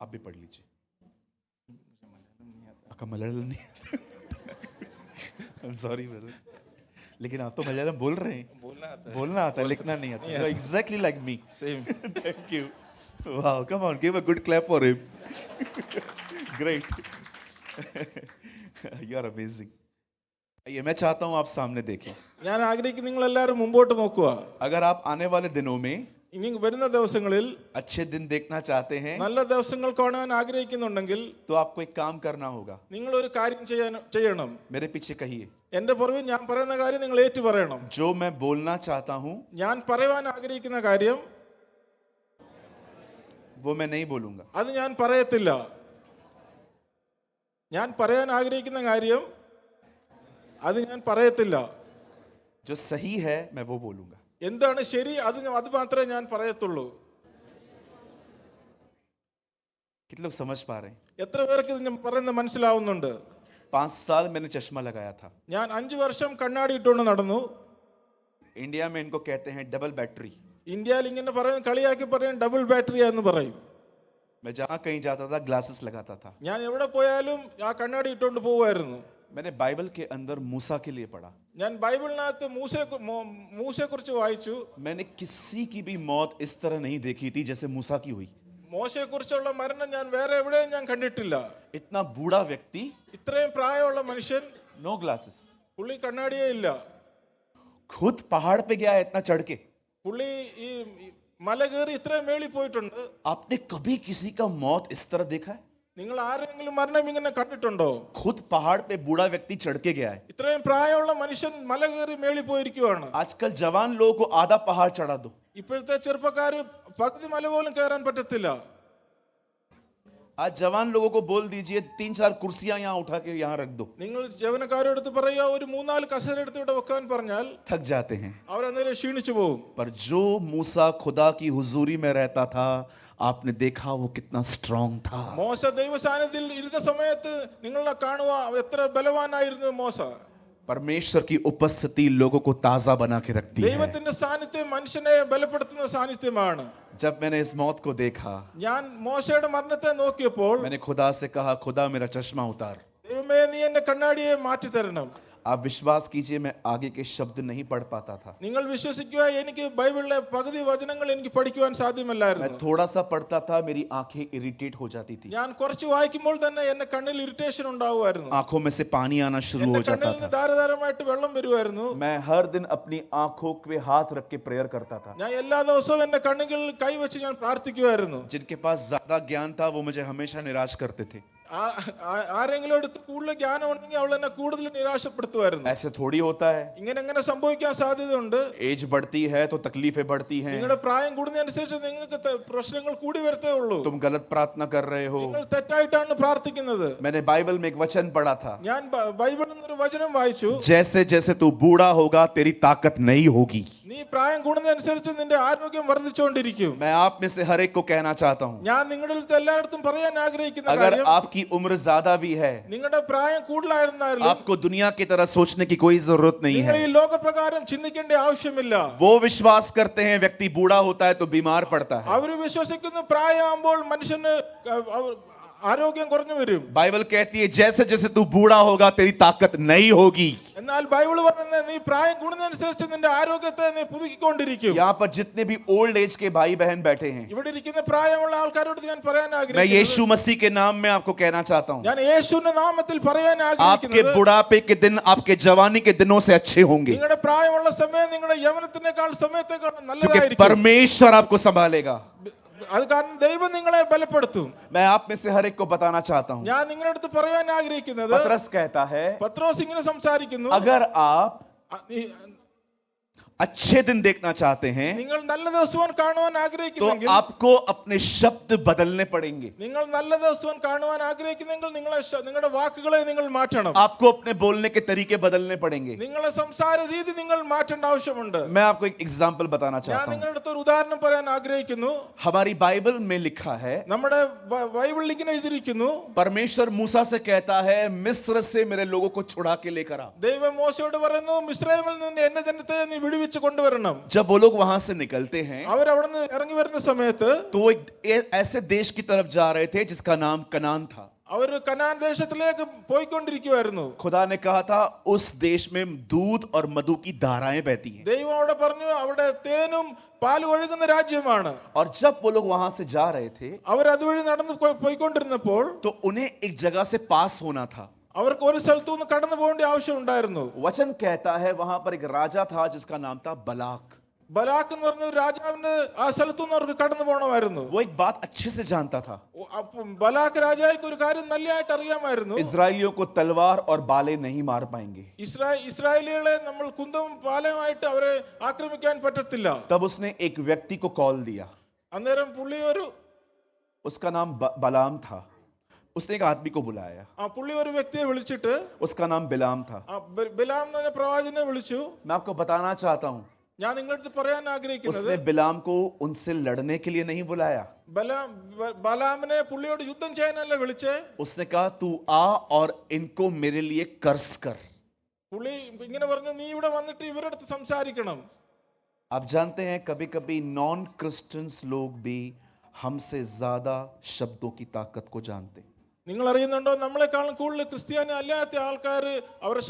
आप भी पढ़ लीजिए। आपका मलयालम नहीं? सॉरी ब्रदर, लेकिन आप तो मलयालम बोल रहे हैं। बोलना आता है, लिखना नहीं आता। Exactly like me. Same. Thank you. Wow, come on, give a good clap for him. Great. You are amazing. ये मैं चाहता हूं आप सामने देखें। ഞാൻ ആഗ്രഹിക്കുന്നു നിങ്ങൾ എല്ലാവരും മുമ്പോട്ട് നോക്കുക. अगर आप आने वाले दिनों में ഇനി വരുന്ന ദിവസങ്ങളിൽ अच्छे दिन देखना चाहते हैं നല്ല ദിവസങ്ങൾ കാണാൻ ആഗ്രഹിക്കുന്നുണ്ടെങ്കിൽ तो आपको एक काम करना होगा। നിങ്ങൾ ഒരു കാര്യം ചെയ്യണം. मेरे पीछे कहिए, എന്റെ പുറകിൽ ഞാൻ പറയുന്ന കാര്യം നിങ്ങൾ ഏറ്റു പറയണം. जो मैं बोलना चाहता हूं ഞാൻ പറയുവാൻ ആഗ്രഹിക്കുന്ന കാര്യം वो मैं नहीं बोलूंगा। അത് ഞാൻ പറയത്തില്ല. ഞാൻ പറയാൻ ആഗ്രഹിക്കുന്ന കാര്യം അത് ഞാൻ പറയത്തില്ല. जो सही है मैं वो बोलूंगा। എന്താണ് ശരി അത് മാത്രമേ ഞാൻ പറയത്തുള്ളൂ. कितने लोग समझ पा रहे हैं? എത്ര പേർക്ക് ഇത് ഞാൻ പറയുന്നത് മനസ്സിലാവുന്നുണ്ട്? 5 साल मैंने चश्मा लगाया था। ഞാൻ 5 വർഷം കണ്ണാടി ഇട്ടുകൊണ്ട് നടന്നു. इंडिया में इनको कहते हैं डबल बैटरी। ഇന്ത്യയിൽ ഇങ്ങനെ പറയുന്ന കളിയാക്കി പറയും ഡബിൾ ബാറ്ററി എന്ന് പറയും. मैं जहां कहीं जाता था ग्लासेस लगाता था। ഞാൻ എവിടെ പോയാലും ആ കണ്ണാടി ഇട്ടുകൊണ്ട് പോവുമായിരുന്നു. मैंने बाइबल के अंदर मूसा के लिए पढ़ा। ഞാൻ ബൈബിളിനകത്ത് മൂസയെ കുറിച്ച് വായിച്ചു. मैंने किसी की भी मौत इस तरह नहीं देखी थी जैसे मूसा की हुई। മോശയെ കുറിച്ചുള്ള മരണം ഞാൻ വേറെ എവിടെയും ഞാൻ കണ്ടിട്ടില്ല. इतना बूढ़ा व्यक्ति, ഇത്രയും പ്രായമുള്ള മനുഷ്യൻ, नो ग्लासेस, പുള്ളി കണ്ണാടിയേ ഇല്ല. खुद पहाड़ पे गया इतना चढ़ के। പുള്ളി ഈ മല കയറി ഇത്രയും മേളിൽ പോയിട്ടുണ്ട്. आपने कभी किसी का मौत इस तरह देखा है? നിങ്ങൾ ആരെങ്കിലും മരണം ഇങ്ങനെ കണ്ടിട്ടുണ്ടോ? खुद पहाड़ पे बूढ़ा व्यक्ति चढ़ के गया है। ഇത്രയും പ്രായമുള്ള മനുഷ്യൻ മല കയറി മേളിൽ പോയിരിക്കുവാണ്. आजकल जवान लोगों को आधा पहाड़ चढ़ा दो, ഇപ്പോഴത്തെ ചെറുപ്പക്കാര് പകുതി മല പോലും കയറാൻ പറ്റത്തില്ല. आज जवान लोगों को बोल दीजिए 3-4 कुर्सियां यहाँ उठा के यहाँ रख दो, നിങ്ങൾ യൗവനക്കാരോട് പറയുക ഒരു 3-4 കസേര എടുത്ത് ഇവിടെ വെക്കാൻ പറഞ്ഞാൽ थक जाते हैं। അവരന്നേരം ക്ഷീണിച്ചു പോകും. पर जो मूसा खुदा की हुजूरी में रहता था, आपने देखा वो कितना स्ट्रांग था। മോശ ദൈവ സാന്നിധ്യത്തിൽ ഇരുന്ന സമയത്ത് നിങ്ങളെ കാണുക എത്ര ബലവാനായിരുന്നു മോശ. परमेश्वर की उपस्थिति लोगों को ताजा बना के रखती है। ദൈവത്തിന്റെ സാന്നിധ്യം മനുഷ്യനെ ബലപ്പെടുത്തുന്ന സാന്നിധ്യമാണ്. जब मैंने इस मौत को देखा, ഞാൻ മോശയുടെ മരണത്തെ നോക്കിയപ്പോൾ मैंने खुदा से कहा, खुदा मेरा चश्मा उतार। ദൈവമേ നീ എന്റെ കണ്ണാടിയെ മാറ്റി തരണം. आप विश्वास कीजिए, मैं आगे के शब्द नहीं पढ़ पाता था। നിങ്ങൾ വിശ്വസിക്കുക, എനിക്ക് ബൈബിളിലെ പകുതി വചനങ്ങൾ എനിക്ക് പഠിക്കുവാൻ मैं സാധ്യമല്ലായിരുന്നു. थोड़ा सा पढ़ता था, मेरी आंखें इरिटेट हो जाती थी। ഞാൻ കുറച്ച് വായിക്കുമ്പോൾ തന്നെ എന്റെ കണ്ണിൽ ഇറിറ്റേഷൻ ഉണ്ടാവുമായിരുന്നു. आंखों में से पानी आना शुरू हो എന്റെ जाता കണ്ണിൽ നിന്ന് था। ധാരാളമായിട്ട് വെള്ളം വരുമായിരുന്നു. मैं हर दिन अपनी आंखों पे हाथ रख के प्रेयर करता था। ഞാൻ എല്ലാ ദിവസവും എന്റെ കണ്ണുകളിൽ കൈവച്ച് ഞാൻ പ്രാർത്ഥിക്കുമായിരുന്നു. जिनके पास ज्यादा ज्ञान था वो मुझे हमेशा निराश करते थे। ആരെങ്കിലും എടുത്ത് കൂടുതൽ ജ്ഞാനം ഉണ്ടെങ്കിൽ അവൾ എന്നെ കൂടുതൽ നിരാശപ്പെടുത്തുമായിരുന്നു. ऐसे थोड़ी होता है। ഇങ്ങനെ എങ്ങനെ സംഭവിക്കാൻ സാധ്യതയുണ്ട്? एज बढ़ती है तो तकलीफें बढ़ती हैं। നിങ്ങളുടെ പ്രായം കൂടുന്നതനുസരിച്ച് നിങ്ങൾക്ക് പ്രശ്നങ്ങൾ കൂടി വരത്തേ ഉള്ളൂ. तुम गलत प्रार्थना कर रहे हो। നിങ്ങൾ തെറ്റായിട്ടാണ് പ്രാർത്ഥിക്കുന്നത്. मैंने बाइबल में एक वचन पढ़ा था, ഞാൻ ബൈബിളിൽ നിന്നൊരു വചനം വായിച്ചു. जैसे जैसे तू बूढ़ा होगा तेरी ताकत नहीं होगी। നീ പ്രായം കൂടുന്നതനുസരിച്ച് നിന്റെ ആരോഗ്യം വർദ്ധിച്ചുകൊണ്ടിരിക്കും. मैं आप में से हर एक को कहना चाहता हूँ, ഞാൻ നിങ്ങളുടെ അടുത്ത് എല്ലായിടത്തും പറയാൻ ആഗ്രഹിക്കുന്ന अगर കാര്യം, आपकी उम्र ज्यादा भी है, നിങ്ങളുടെ പ്രായം കൂടുതലായിരുന്നാലും आपको दुनिया की तरह सोचने की कोई जरूरत नहीं നിങ്ങൾ है। ഈ ലോകപ്രകാരം ചിന്തിക്കേണ്ട ആവശ്യമില്ല. वो विश्वास करते हैं व्यक्ति बूढ़ा होता है तो बीमार पड़ता है। അവര് വിശ്വസിക്കുന്ന പ്രായമാകുമ്പോൾ മനുഷ്യന് ആരോഗ്യം കുറഞ്ഞു വരും. बाइबल कहती है जैसे जैसे तू बूढ़ा होगा तेरी ताकत नहीं होगी। എന്നാൽ ബൈബിൾ പറയുന്നത് നീ പ്രായം കൂടുന്നതനുസരിച്ച് നിന്റെ ആരോഗ്യത്തെ നീ പുതുക്കിക്കൊണ്ടിരിക്കും. यहाँ पर जितने भी ओल्ड एज के भाई बहन बैठे हैं, ഇവിടെ ഇരിക്കുന്ന പ്രായമുള്ള ആൾക്കാരോട് ഞാൻ പറയാൻ मैं ആഗ്രഹിക്കുന്നു, यीशु मसीह के नाम में आपको कहना चाहता हूँ, ഞാൻ യേശുവിന്റെ നാമത്തിൽ പറയാൻ आपके ആഗ്രഹിക്കുന്നത്, बुढ़ापे के दिन आपके जवानी के दिनों से अच्छे होंगे, നിങ്ങളുടെ പ്രായമുള്ള സമയം നിങ്ങളുടെ യൗവനത്തിനേക്കാൾ സമയത്തേക്കാൾ क्योंकि നല്ലതായിരിക്കും. परमेश्वर आपको संभालेगा। അത് കാരണം ദൈവം നിങ്ങളെ ബലപ്പെടുത്തും. मैं आप में से हर एक को बताना चाहता हूँ, ഞാൻ നിങ്ങളുടെ അടുത്ത് പറയാൻ ആഗ്രഹിക്കുന്നത്, पतरस कहता है, പത്രോസ് ഇങ്ങനെ സംസാരിക്കുന്നു, अगर आप നീ- अच्छे दिन देखना चाहते हैं നിങ്ങൾ നല്ല ദിവസം കാണുവാൻ तो ആഗ്രഹിക്കുന്നെങ്കിൽ, आपको अपने शब्द बदलने पड़ेंगे। നിങ്ങൾ നല്ല ദിവസം കാണുവാൻ ആഗ്രഹിക്കുന്നെങ്കിൽ നിങ്ങളുടെ വാക്കുകളെ നിങ്ങൾ മാറ്റണം. आपको अपने बोलने के तरीके बदलने पड़ेंगे। നിങ്ങളുടെ സംസാര രീതി നിങ്ങൾ മാറ്റേണ്ട ആവശ്യമുണ്ട്. मैं आपको एक एग्जाम्पल बताना ഞാൻ चाहता हूँ। നിങ്ങളുടെ അടുത്ത് ഒരു ഉദാഹരണം പറയാൻ ആഗ്രഹിക്കുന്നു. हमारी बाइबल में लिखा है, നമ്മുടെ ബൈബിളിൽ ഇങ്ങനെ എഴുതിയിരിക്കുന്നു, परमेश्वर मूसा से कहता है मिस्र से मेरे लोगों को छुड़ा के लेकर आ। ദൈവം മോശയോട് പറയുന്നു, മിസ്രൈമിൽ നിന്ന് എന്റെ ജനത്തെ നീ വിടുവിച്ച് വിടുവിച്ച് കൊണ്ടുവരണം. जब वो लोग वहां से निकलते हैं അവരവിടുന്ന് ഇറങ്ങി വരുന്ന സമയത്ത് तो वो एक ऐसे देश की तरफ जा रहे थे जिसका नाम कनान था. അവർ കനാൻ ദേശത്തിലേക്ക് പോയിക്കൊണ്ടിരിക്കുവായിരുന്നു. खुदा ने कहा था उस देश में दूध और मधु की धाराएं बहती हैं. ദൈവം അവിടെ പറഞ്ഞു അവിടെ തേനും പാലും ഒഴുകുന്ന രാജ്യമാണ്. और जब वो लोग वहां से जा रहे थे അവർ അതുവഴി നടന്ന് പോയിക്കൊണ്ടിരുന്നപ്പോൾ तो उन्हें एक जगह से पास होना था. അവർക്ക് ഒരു സ്ഥലത്തു നിന്ന് കടന്നു പോകേണ്ട ആവശ്യം ഉണ്ടായിരുന്നു. वचन कहता है वहां पर एक राजा था जिसका नाम था बलाक. ബലാക്ക് എന്ന് പറഞ്ഞ ഒരു രാജാവിന് ആ സ്ഥലത്തു നിന്ന് അവർക്ക് കടന്നു പോകണമായിരുന്നു. वो एक बात अच्छे से जानता था. ബലാക്ക് രാജാവിക്ക് ഒരു കാര്യം നല്ലതായിട്ട് അറിയാമായിരുന്നു. इजराइलियों को तलवार और बाले नहीं मार पाएंगे. ഇസ്രായേലികളെ നമ്മൾ കുന്തവും പാലയുമായിട്ട് അവരെ ആക്രമിക്കാൻ പറ്റത്തില്ല. तब उसने एक व्यक्ति को कॉल दिया. അന്നേരം പുള്ളി ഒരു उसका नाम बलाम था. उसने एक आदमी को बुलाया. പുള്ളി ഒരു വ്യക്തിയെ വിളിച്ചിട്ട് उसका नाम बिलाम था. ബിലാം എന്ന പ്രവാചകനെ വിളിച്ചു. मैं आपको बताना चाहता हूं ഞാൻ നിങ്ങളടുത്ത് പറയാൻ ആഗ്രഹിക്കുന്നത് उसने बिलाम को उनसे लड़ने के लिए नहीं बुलाया. ബലാമിനെ പുള്ളിയോട് യുദ്ധം ചെയ്യാനല്ല വിളിച്ചേ. उसने कहा तू आ और इनको मेरे लिए कर्ज कर. പുള്ളി ഇങ്ങനെ പറഞ്ഞു നീ ഇവിടെ വന്നിട്ട് ഇവരുടെ അടുത്ത് സംസാരിക്കണം. आप जानते हैं कभी कभी नॉन क्रिश्चियंस लोग भी हमसे ज्यादा शब्दों की ताकत को जानते हैं. നിങ്ങൾ അറിയുന്നുണ്ടോ നമ്മളെക്കാളും കൂടുതൽ ക്രിസ്ത്യാനി അല്ലാത്ത ആൾക്കാർ അവരുടെ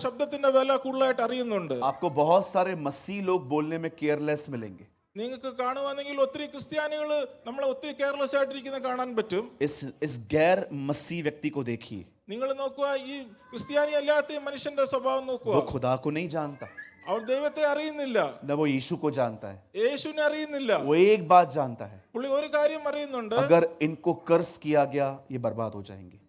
ശബ്ദത്തിന്റെ വില കൂടുതലായിട്ട് അറിയുന്നുണ്ട്. आपको बहुत सारे मसीह लोग बोलने में केयरलेस मिलेंगे. നിങ്ങൾക്ക് കാണുവാണെങ്കിൽ ഒത്തിരി ക്രിസ്ത്യാനികൾ നമ്മളെ ഒത്തിരി കെയർലെസ് ആയിട്ടിരിക്കുന്ന കാണാൻ പറ്റും. इस गैर मसीह व्यक्ति को देखिए. നിങ്ങൾ നോക്കുക ഈ ക്രിസ്ത്യാനി അല്ലാത്ത ഈ മനുഷ്യന്റെ സ്വഭാവം നോക്കുക. वो खुदा को नहीं जानता. അവർ ദൈവത്തെ അറിയുന്നില്ല. न वो यीशु को जानता है. യേശുവിനെ അറിയുന്നില്ല. वो एक बात जानता है പുള്ളി ഒരു കാര്യം അറിയുന്നുണ്ട്. अगर इनको कर्ज किया गया ये बर्बाद हो जाएंगे.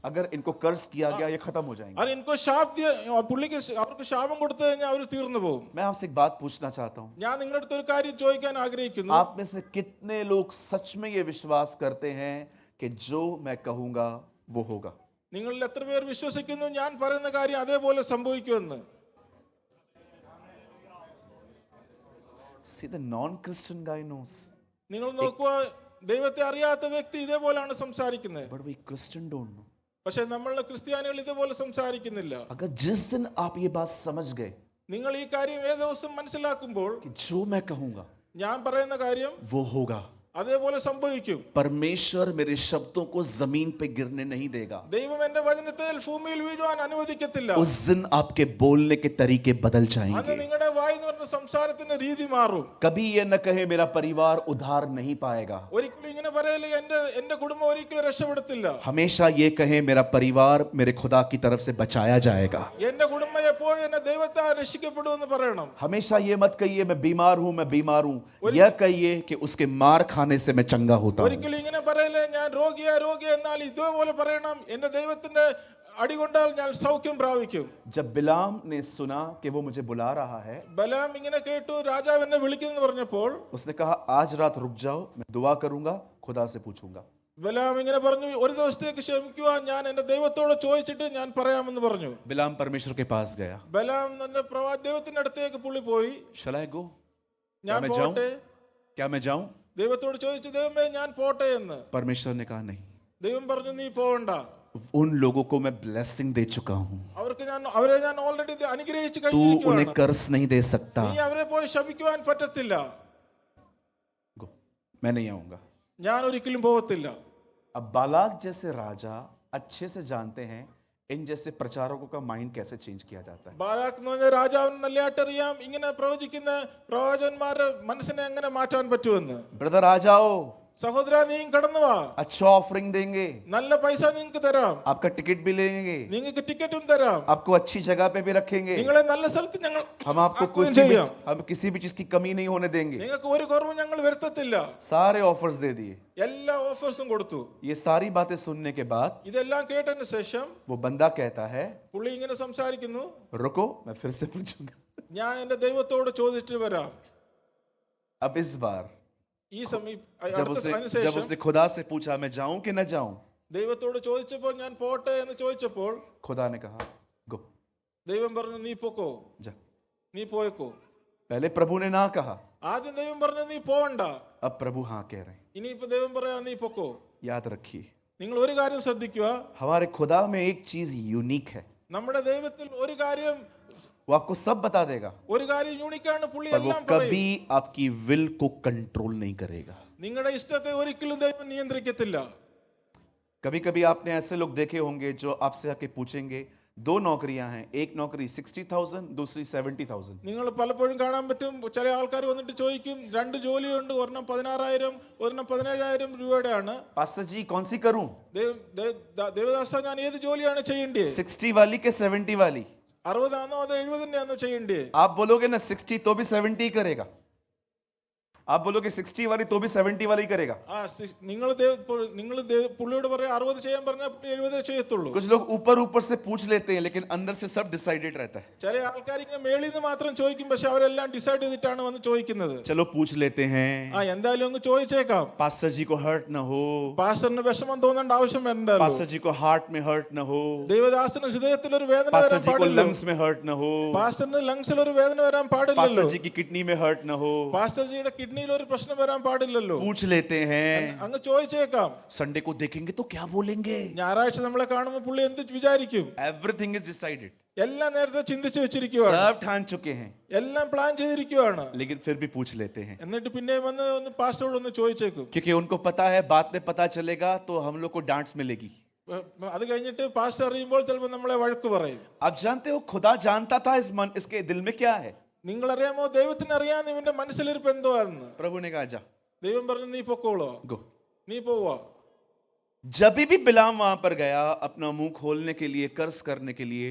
अगर इनको कर्ज किया गया ये खत्म हो जाएंगे. और इनको शाप दिया പുള്ളിക്ക് അവർക്ക് ശാപം കൊടുത്തു കഴിഞ്ഞാൽ അവർ തീർന്നു പോകും. मैं आपसे एक बात पूछना चाहता हूँ ഞാൻ നിങ്ങളുടെ അടുത്ത് ഒരു കാര്യം ചോദിക്കാൻ ആഗ്രഹിക്കുന്നു. आप में से कितने लोग सच में ये विश्वास करते हैं कि जो मैं कहूंगा वो होगा? നിങ്ങളിൽ എത്ര പേർ വിശ്വസിക്കുന്നു ഞാൻ പറയുന്ന കാര്യം അതേപോലെ സംഭവിക്കുമെന്ന്? See, the non-Christian guy knows, നിങ്ങൾ നോക്കുക ദൈവത്തെ അറിയാത്ത വ്യക്തി ഇതേപോലെയാണ് സംസാരിക്കുന്നത്. but we Christian don't know. പക്ഷെ നമ്മളുടെ ക്രിസ്ത്യാനികൾ ഇതേപോലെ സംസാരിക്കുന്നില്ല. अगर जिस दिन आप ये बात समझ गए നിങ്ങൾ ഈ കാര്യം ഏത് ദിവസം മനസ്സിലാക്കുമ്പോൾ कि जो मैं कहूंगा ഞാൻ പറയുന്ന കാര്യം वो होगा, അതേപോലെ സംഭവിക്കും. परमेश्वर मेरे शब्दों को जमीन पे गिरने नहीं देगा. ദൈവം എന്റെ വചനത്തിൽ ഭൂമിയിൽ വീഴുവാൻ അനുവദിക്കത്തില്ല. उस दिन आपके बोलने के तरीके बदल അന്ന് जाएंगे. നിങ്ങളുടെ വായിൽ നിന്ന് വരുന്ന സംസാരത്തിന്റെ രീതി മാറും. कभी ये न कहे मेरा परिवार उधार नहीं पाएगा. ഒരിക്കലും ഇങ്ങനെ പറയല്ലേ എന്റെ കുടുംബം ഒരിക്കലും രക്ഷപ്പെടത്തില്ല. हमेशा ये कहे मेरा परिवार मेरे खुदा की तरफ से बचाया जाएगा. എന്റെ കുടുംബം എപ്പോഴും എന്നെ ദൈവത്താൽ രക്ഷിക്കപ്പെടുമെന്ന് പറയണം. हमेशा ये मत कहिए मैं बीमार हूं. यह कहिए कि उसके मार खाने से मैं चंगा होता हूं. ഒരിക്കലും ഇങ്ങനെ പറയല്ലേ ഞാൻ രോഗിയാ എന്നാൽ ഇതേപോലെ പറയണം എന്റെ ദൈവത്തിന്റെ അടികൊണ്ടാൽ ഞാൻ സൗഖ്യം പ്രാപിക്കും. जब बिलाम ने सुना कि वो मुझे बुला रहा है ബലാം ഇങ്ങനെ കേട്ടു രാജാവ് എന്നെ വിളിക്കുന്നു പറഞ്ഞപ്പോൾ उसने कहा आज रात रुक जाओ, मैं दुआ करूंगा, खुदा से पूछूंगा. ബലാം ഇങ്ങനെ പറഞ്ഞു ഒരു ദിവസത്തേക്ക് ക്ഷമിക്കുക ഞാൻ എന്റെ ദൈവത്തോട് ചോദിച്ചിട്ട് ഞാൻ പറയാമെന്ന് പറഞ്ഞു. बिलाम परमेश्वर के पास गया. ബലാം ദൈവത്തിന്റെ അടുത്തേക്ക് പുള്ളി പോയി. Shall I go? ഞാൻ मैं जाऊं? പോട്ടെ क्या मैं जाऊं? ദൈവത്തോട് ചോദിച്ചു ദൈവമേ ഞാൻ പോട്ടെ എന്ന്. परमेश्वर ने कहा नहीं. ദൈവം പറഞ്ഞു നീ പോവണ്ട. उन लोगों को मैं ब्लेसिंग दे चुका हूं. അവരെ ഞാൻ ഓൾറെഡി അനുഗ്രഹിച്ചു तू उन्हें കഴിഞ്ഞിരിക്കുകയാണ്. कर्ज नहीं दे सकता. നീ അവരെ പോയി ശപിക്കുവാൻ പറ്റത്തില്ല. गो, मैं नहीं आऊंगा. ഞാൻ ഒരിക്കലും പോകത്തില്ല. अब बालाक जैसे राजा अच्छे से जानते हैं इन जैसे प्रचारकों का माइंड कैसे चेंज किया जाता है. ബാരാക്ക് എന്ന് പറഞ്ഞ രാജാവിന് നല്ലതായിട്ട് അറിയാം ഇങ്ങനെ പ്രവചിക്കുന്ന പ്രവാചകന്മാരുടെ മനസ്സിനെ എങ്ങനെ മാറ്റാൻ പറ്റുമെന്ന്. ब्रदर आ जाओ, സഹോദര നീ കടന്നു വാ, अच्छा ऑफरिंग देंगे, നല്ല പൈസ നിങ്ങൾക്ക് തരാം, आपका टिकट भी लेंगे, നിങ്ങൾക്ക് ടിക്കറ്റും തരാം, आपको अच्छी जगह पे भी रखेंगे, നിങ്ങളെ നല്ല സ്ഥലത്ത് ഞങ്ങൾ हम आपको ചെയ്യാം, हम किसी भी चीज की कमी नहीं होने देंगे. നിങ്ങൾക്ക് ഒരു കുറവും ഞങ്ങൾ വരുത്തത്തില്ല. सारे ऑफर्स दे दिए. എല്ലാ ഓഫേഴ്സും കൊടുത്തു. ये सारी बातें सुनने के बाद ഇതെല്ലാം കേട്ടതിന് ശേഷം वो बंदा कहता है പുള്ളി ഇങ്ങനെ സംസാരിക്കുന്നു, रुको मैं फिर से पूछूंगा. ഞാൻ എന്റെ ദൈവത്തോട് ചോദിച്ചിട്ട് വരാം. अब इस बार ഈ സമയം जब उसने खुदा से पूछा मैं जाऊं कि न जाऊं, ദൈവത്തോട് ചോദിച്ചപ്പോൾ ഞാൻ പോട്ടെ എന്ന് ചോദിച്ചപ്പോൾ खुदा ने कहा गो, ദൈവം പറഞ്ഞു നീ പോക്കോ, जा. നീ പോയേക്കോ. पहले प्रभु ने ना कहा, ആദ്യം ദൈവം പറഞ്ഞു നീ പോവണ്ട. अब प्रभु हाँ कह रहे हैं. ഇനിയിപ്പോ ദൈവം പറയാ നീ പൊക്കോ. याद रखिए നിങ്ങൾ ഒരു കാര്യം ശ്രദ്ധിക്കുക, हमारे खुदा में एक चीज यूनिक है. നമ്മുടെ ദൈവത്തിൽ ഒരു കാര്യം वो आपको सब बता देगा, ഒരു കാര്യം യൂണിക്കാണ്, പുള്ളി पर वो എല്ലാം പറയും. कभी आपकी विल को कंट्रोल नहीं करेगा. നിങ്ങളുടെ ഇഷ്ടത്തെ ഒരിക്കലും ദൈവം നിയന്ത്രിക്കത്തില്ല. कभी कभी आपने ऐसे लोग देखे होंगे जो आपसे आके पूछेंगे, दो नौकरियां हैं, एक नौकरी 60,000, दूसरी 70,000. നിങ്ങൾ പലപ്പോഴും കാണാൻ പറ്റും, ചില ആൾക്കാർ വന്നിട്ട് ചോദിക്കും, രണ്ട് ജോലിയുണ്ട്, ഒരെണ്ണം 16,000, ഒരെണ്ണം 17,000 രൂപയുടെയാണ്. पास्टर जी कौन सी करूं, ദേവദാസ ഞാൻ ഏത് ജോലിയാണ് ചെയ്യേണ്ടത്? 60 वाली के 70 वाली? 60 ആണോ അതോ 70 ആണോ ചെയ്യേണ്ടത്? आप बोलोगे ना 60 तो भी 70 ही करेगा, आप बोलोगे 60 वाली तो भी 70 वाली करेगा. നിങ്ങൾ പുള്ളിയോട് പറയാം 60 ചെയ്യാൻ പറഞ്ഞാൽ 70 ചെയ്യത്തുള്ളൂ. कुछ लोग ऊपर ऊपर से पूछ लेते हैं, लेकिन अंदर से सब डिसाइडेड रहता है. ചില ആൾക്കാർ ഇങ്ങനെ മേളിൽ നിന്ന് മാത്രം ചോദിക്കും, പക്ഷെ അവരെല്ലാം ഡിസൈഡ് ചെയ്തിട്ടാണ് വന്ന് ചോദിക്കുന്നത്. चलो पूछ लेते हैं, എന്തായാലും ഒന്ന് ചോദിച്ചേക്കാം. पास्टर जी को हर्ट ना हो, പാസ്റ്ററിന് വിഷമം തോന്നേണ്ട ആവശ്യം വേണ്ടല്ലോ. पास्टर जी को हार्ट में हर्ट ना हो, ദേവദാസന് ഹൃദയത്തിൽ ഒരു വേദന पास्टर വരാൻ जी को പാടില്ല. लंग्स में हर्ट ना हो, പാസ്റ്ററിന് ലങ്സിൽ ഒരു വേദന വരാൻ പാടില്ലല്ലോ. पास्टर जी की किडनी में हर्ट ना हो. പാസ്റ്റർ ജിയുടെ കിഡ്നിയിൽ ഒരു പ്രശ്നം വരാൻ പാടില്ലല്ലോ. पूछ लेते हैं. അങ്ങ് ചോദിച്ചേക്കാം. संडे को देखेंगे तो क्या बोलेंगे? ഞായറാഴ്ച നമ്മളെ കാണുമ്പോൾ പുള്ളി എന്ത് വിചാരിക്കും? एवरीथिंग इज डिसाइडेड, എല്ലാം നേരത്തെ ചിന്തിച്ചു വെച്ചിരിക്കുവാണ്, सब ठान चुके हैं, എല്ലാം പ്ലാൻ ചെയ്തിരിക്കുവാണ്. लेकिन फिर भी पूछ लेते हैं, എന്നിട്ട് പിന്നെ വന്ന് ഒന്ന് പാസ്റ്ററോട് ഒന്ന് ചോദിച്ചേക്കും. क्योंकि उनको पता है बाद में पता चलेगा तो हम लोग को डांट मिलेगी. അത് കഴിഞ്ഞിട്ട് പാസ്റ്റർ അറിയുമ്പോൾ ചിലപ്പോൾ നമ്മളെ വഴക്ക് പറയും. आप जानते हो खुदा जानता था इसके दिल में क्या है. നിങ്ങൾ അറിയാമോ, ദൈവത്തിന് അറിയാം ഇവന്റെ മനസ്സിലിരിപ്പ് എന്തോന്ന്. प्रभु ने कहा जा, ദൈവം പറഞ്ഞു നീ പൊക്കോളോ, गो. നീ പോവാ. जब भी बिलाम वहां पर गया अपना मुंह खोलने के लिए, कर्ज करने के लिए,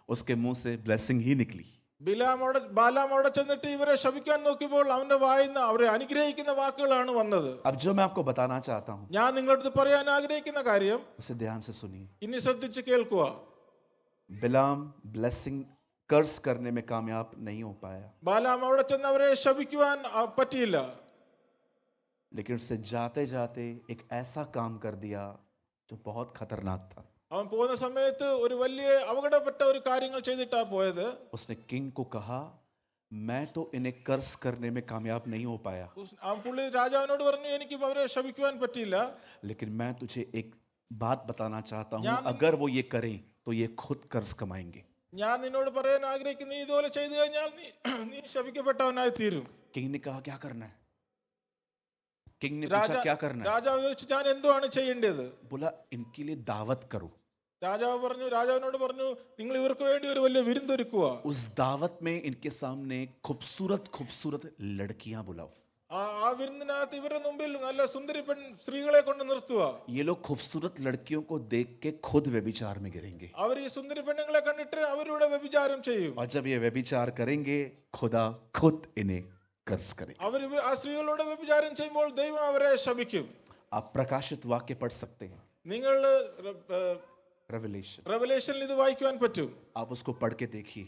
उसके मुंह से ब्लेसिंग ही निकली. ബാലാം അവിടെ ചെന്നിട്ട് ഇവരെ ശപിക്കാൻ നോക്കിയപ്പോൾ അവന്റെ വായിന്ന് അവരെ അനുഗ്രഹിക്കുന്ന വാക്കുകളാണ് വന്നത്. अब जो मैं आपको बताना चाहता हूं, ഞാൻ നിങ്ങളുടെ അടുത്ത് പറയാൻ ആഗ്രഹിക്കുന്ന കാര്യം उसे ध्यान से सुनिए. ഇനി ശ്രദ്ധിച്ച് കേൾക്കുക. बिलाम ब्लेसिंग कर्ज करने में कामयाब नहीं हो पाया, ബാലാം അവിടെ ചെന്ന് അവരെ ശപിക്കുവാൻ പറ്റിയില്ല. लेकिन उससे जाते जाते एक ऐसा काम कर दिया जो बहुत खतरनाक था. അവൻ പോകുന്ന സമയത്ത് ഒരു വലിയ അപകടപ്പെട്ട ഒരു കാര്യങ്ങൾ ചെയ്തിട്ടാ പോയത്. उसने किंग को कहा, मैं तो इन्हें कर्ज करने में कामयाब नहीं हो पाया, പുള്ളി രാജാവിനോട് പറഞ്ഞു എനിക്ക് അവരെ ശപിക്കുവാൻ പറ്റിയില്ല, लेकिन मैं तुझे एक बात बताना चाहता हूं, अगर वो ये करें तो ये खुद कर्ज कमाएंगे. ഞാൻ നിന്നോട് പറയാൻ ആഗ്രഹിക്കുന്നു, നീ ഇതുപോലെ ചെയ്തു കഴിഞ്ഞാൽ നീ ശപിക്കപ്പെട്ടവനായി തീരും. किंग ने कहा क्या करना है, किंग ने पूछा क्या करना है. രാജാവ് ചോദിച്ചു ഞാൻ എന്തുവാണ് ചെയ്യേണ്ടത്. बोला इनके लिए दावत करो. രാജാവിനോട് പറഞ്ഞു നിങ്ങൾ ഇവർക്ക് വേണ്ടി ഒരു വലിയ വിരുന്നൊരുക്കുക. उस दावत में इनके सामने खूबसूरत खूबसूरत लड़कियां बुलाओ. ആ വിരുന്നിനകത്ത് ഇവരുടെ മുമ്പിൽ നല്ല സുന്ദരി സ്ത്രീകളെ കൊണ്ട് നിർത്തുക. ये लोग खूबसूरत लड़कियों को देख के खुद व्यभिचार में गिरेंगे, അവർ ഈ സുന്ദരി പെണ്ണുങ്ങളെ കണ്ടിട്ട് അവരുടെ വ്യഭിചാരം ചെയ്യും. और जब ये व्यभिचार करेंगे खुदा खुद इन्हें कर्ज करेगा. അവർ ആ സ്ത്രീകളോട് വ്യഭിചാരം ചെയ്യുമ്പോൾ ദൈവം അവരെ ശപിക്കും. आप प्रकाशित वाक्य पढ़ सकते हैं, നിങ്ങൾ रेवलेशन, റെവലേഷനിൽ ഇത് വായിക്കുവാൻ പറ്റും. आप उसको पढ़ के देखिए,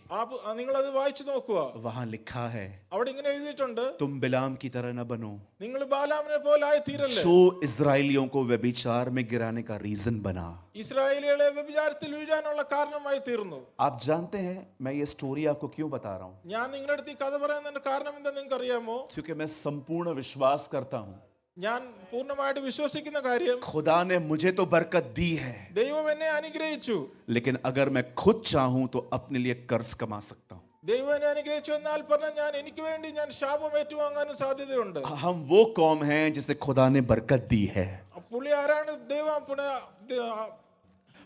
നിങ്ങൾ അത് വായിച്ചു നോക്കുക. वहां लिखा है അവിടെ ഇങ്ങനെ എഴുതിയിട്ടുണ്ട്, तुम बिलाम की तरह न बनो, നിങ്ങൾ ബാലാമിനെ പോലെ ആയി തീരല്ലേ. जो इजराइलियों को व्यभिचार में गिराने का रीजन बना. ഇസ്രായേലികളെ വ്യഭിചാരത്തിൽ വീഴാനുള്ള കാരണമായി തീർന്നു. आप जानते हैं मैं ये स्टोरी आपको क्यों बता रहा हूं, ഞാൻ നിങ്ങളുടെ അടുത്ത് ഈ കഥ പറയുന്നതിന്റെ കാരണം എന്താ നിങ്ങൾക്ക് അറിയാമോ? क्योंकि मैं संपूर्ण विश्वास करता हूं ഞാൻ പൂർണ്ണമായിട്ട് വിശ്വസിക്കുന്ന കാര്യം, खुदा ने मुझे तो बरकत दी है, ദൈവം എന്നെ അനുഗ്രഹിച്ചു. लेकिन अगर मैं खुद चाहूं तो अपने लिए कर्ज कमा सकता हूं. ദൈവം എന്നെ അനുഗ്രഹിച്ചു എന്നാൽ പറഞ്ഞാൽ ഞാൻ എനിക്ക് വേണ്ടി ഞാൻ ശാപം ഏറ്റുവാങ്ങാനും സാധ്യതയുണ്ട്. हम वो कौम हैं जिसे खुदा ने बरकत दी है, പുള്ളി ആരാണ്? ദൈവം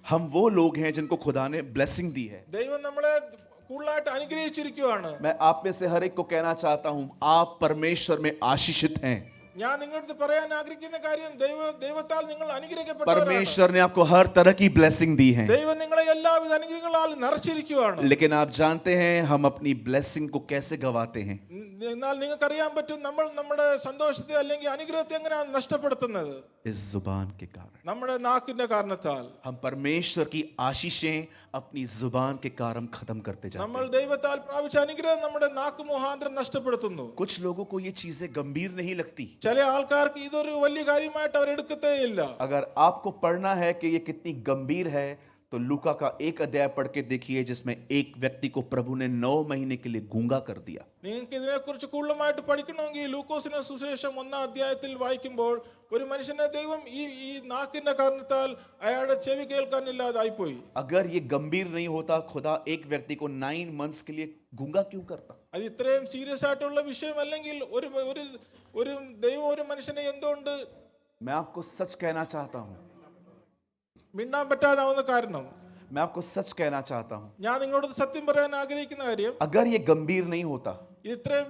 हम वो लोग हैं जिनको खुदा ने ब्लेसिंग दी है. ദൈവം നമ്മളെ കൂടുതലായിട്ട് അനുഗ്രഹിച്ചിരിക്കുകയാണ്. मैं आप में से हर एक को कहना चाहता हूं, आप परमेश्वर में आशीषित हैं. ഞാൻ നിങ്ങളുടെ പറയാൻ ആഗ്രഹിക്കുന്ന കാര്യം, ദൈവത്താൽ നിങ്ങൾ അനുഗ്രഹിക്കപ്പെട്ടവരാണ്. परमेश्वर ने आपको हर तरह की ब्लेसिंग दी है, ദൈവം നിങ്ങളെ എല്ലാവിധ അനുഗ്രഹങ്ങളാൽ നിറച്ചിരിക്കുകയാണ്. लेकिन आप जानते हैं हम अपनी ब्लेसिंग को कैसे गवाते हैं. എന്നാൽ നിങ്ങൾക്ക് അറിയാൻ പറ്റും നമ്മൾ നമ്മുടെ സന്തോഷത്തെ അല്ലെങ്കിൽ അനുഗ്രഹത്തെ എങ്ങനെയാണ് നഷ്ടപ്പെടുത്തുന്നത്? इस जुबान के कारण. നമ്മുടെ നാക്കിന്റെ കാരണത്താൽ. हम परमेश्वर की आशीषें अपनी जुबान के कारण खत्म करते जाते നമ്മൾ हैं. ദൈവത്താൽ പ്രാപിച്ച അനുഗ്രഹം നമ്മുടെ നാക്ക് മുഖാന്തരം നഷ്ടപ്പെടുത്തുന്നു. कुछ लोगों को ये चीजें गंभीर नहीं लगती. ചില ആൾക്കാർക്ക് ഇതൊരു വലിയ കാര്യമായിട്ട് അവർ എടുക്കത്തേ ഇല്ല. अगर आपको पढ़ना है कि ये कितनी गंभीर है तो लूका का एक अध्याय पढ़ के देखिए जिसमें एक व्यक्ति को प्रभु ने 9 महीने के लिए गूंगा कर दिया। നിങ്ങൾക്ക് ഇതിനെക്കുറിച്ച് കൂടുതലായിട്ട് പഠിക്കണമെങ്കിൽ ലൂക്കോസിന്റെ സുവിശേഷം 1-ാം അധ്യായത്തിൽ വായിക്കുമ്പോൾ ഒരു മനുഷ്യനെ ദൈവം ഈ നാക്കിന്റെ കാരണത്താൽ അയാളുടെ ചെവി കേൾക്കാനില്ലാതായിപ്പോയി. अगर ये गंभीर नहीं होता खुदा एक व्यक्ति को 9 मंथ्स के लिए गूंगा क्यों करता? അത് ഇത്രയും സീരിയസ് ആയിട്ടുള്ള വിഷയമല്ലെങ്കിൽ ഒരു ദൈവം ഒരു മനുഷ്യനെ എന്തുകൊണ്ട് मैं आपको सच कहना चाहता हूं, മിണ്ടാൻ പറ്റാതാവുന്ന കാരണം मैं आपको सच कहना चाहता हूं, ഞാൻ നിങ്ങളോട് സത്യം പറയാൻ ആഗ്രഹിക്കുന്ന കാര്യം, अगर ये गंभीर नहीं होता ഇത് ഇത്രയും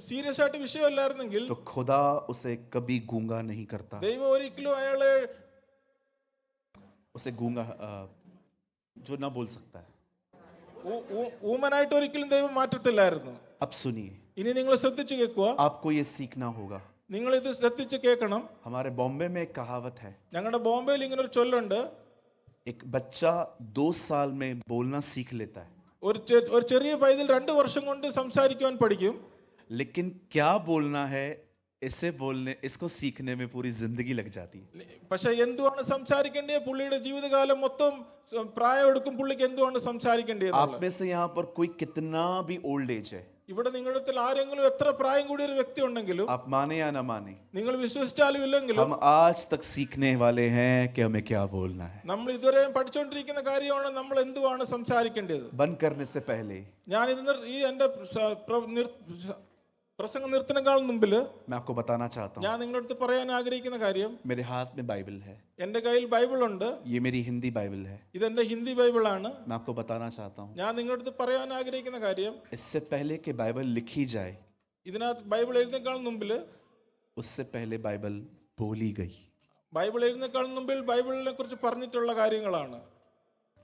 സീരിയസ് ആയിട്ട് വിഷയമല്ലായിരുന്നെങ്കിൽ तो खुदा उसे कभी गूंगा नहीं करता। ദൈവം ഒരിക്കലും അയാളെ उसे गूंगा जो ना बोल सकता है। ഊമനായിട്ട് ഒരിക്കലും ദൈവം മാറ്റത്തില്ലായിരുന്നു. अब सुनिए, ഇനി നിങ്ങൾ ശ്രദ്ധിച്ചു കേൾക്കുക, आपको ये सीखना होगा। നിങ്ങൾ ഇത് ശ്രദ്ധിച്ച് കേൾക്കണം. हमारे बॉम्बे में एक कहावत है, ഞങ്ങളുടെ ബോംബെയിൽ ഇങ്ങനെ ഒരു ചൊല്ലുണ്ട്, एक बच्चा 2 साल में बोलना सीख लेता है, ഒരു ചെറിയ പൈതൽ 2 വർഷം കൊണ്ട് സംസാരിക്കുവാൻ പഠിക്കും. लेकिन क्या बोलना है इसको सीखने में पूरी जिंदगी लग जाती है। പക്ഷെ എന്തുവാണ് സംസാരിക്കേണ്ടത് പുള്ളിയുടെ ജീവിതകാലം മൊത്തം പ്രായം എടുക്കും പുള്ളിക്ക് എന്തുവാണ് സംസാരിക്കേണ്ടത്. आप में से यहाँ पर कोई कितना भी ओल्ड एज है, ഇവിടെ നിങ്ങളുടെ ആരെങ്കിലും എത്ര പ്രായം കൂടിയ ഒരു വ്യക്തി ഉണ്ടെങ്കിലും, आप माने या ना माने, നിങ്ങൾ വിശ്വസിച്ചാലും ഇല്ലെങ്കിലും, हम आज तक सीखने वाले हैं कि हमें क्या बोलना है। നമ്മൾ ഇതുവരെയും പഠിച്ചുകൊണ്ടിരിക്കുന്ന കാര്യമാണ് നമ്മൾ എന്തുവാണ് സംസാരിക്കേണ്ടത്. बंद करने से पहले ഞാൻ ഈ എന്റെ പ്രസംഗം നിർത്തുന്നതിനേക്കാൾ മുമ്പിൽ मैं आपको बताना चाहता हूँ, ഞാൻ നിങ്ങളടുത്ത് പറയാൻ ആഗ്രഹിക്കുന്ന കാര്യം, मेरे हाथ में बाइबल है, എന്റെ കയ്യിൽ ബൈബിൾ ഉണ്ട്. ये मेरी हिंदी बाइबल है। ഇതെന്റെ ഹിന്ദി ബൈബിളാണ്. मैं आपको बताना चाहता हूँ, ഞാൻ നിങ്ങളടുത്ത് പറയാൻ ആഗ്രഹിക്കുന്ന കാര്യം, इससे पहले कि बाइबल लिखी जाए, ഇതിനകത്ത് ബൈബിൾ എഴുതുന്നതിനേക്കാൾ മുമ്പിൽ, उससे पहले बाइबल बोली गई। ബൈബിൾ എഴുതുന്നതിനേക്കാൾ മുമ്പിൽ ബൈബിളിനെ കുറിച്ച് പറഞ്ഞിട്ടുള്ള കാര്യങ്ങളാണ്.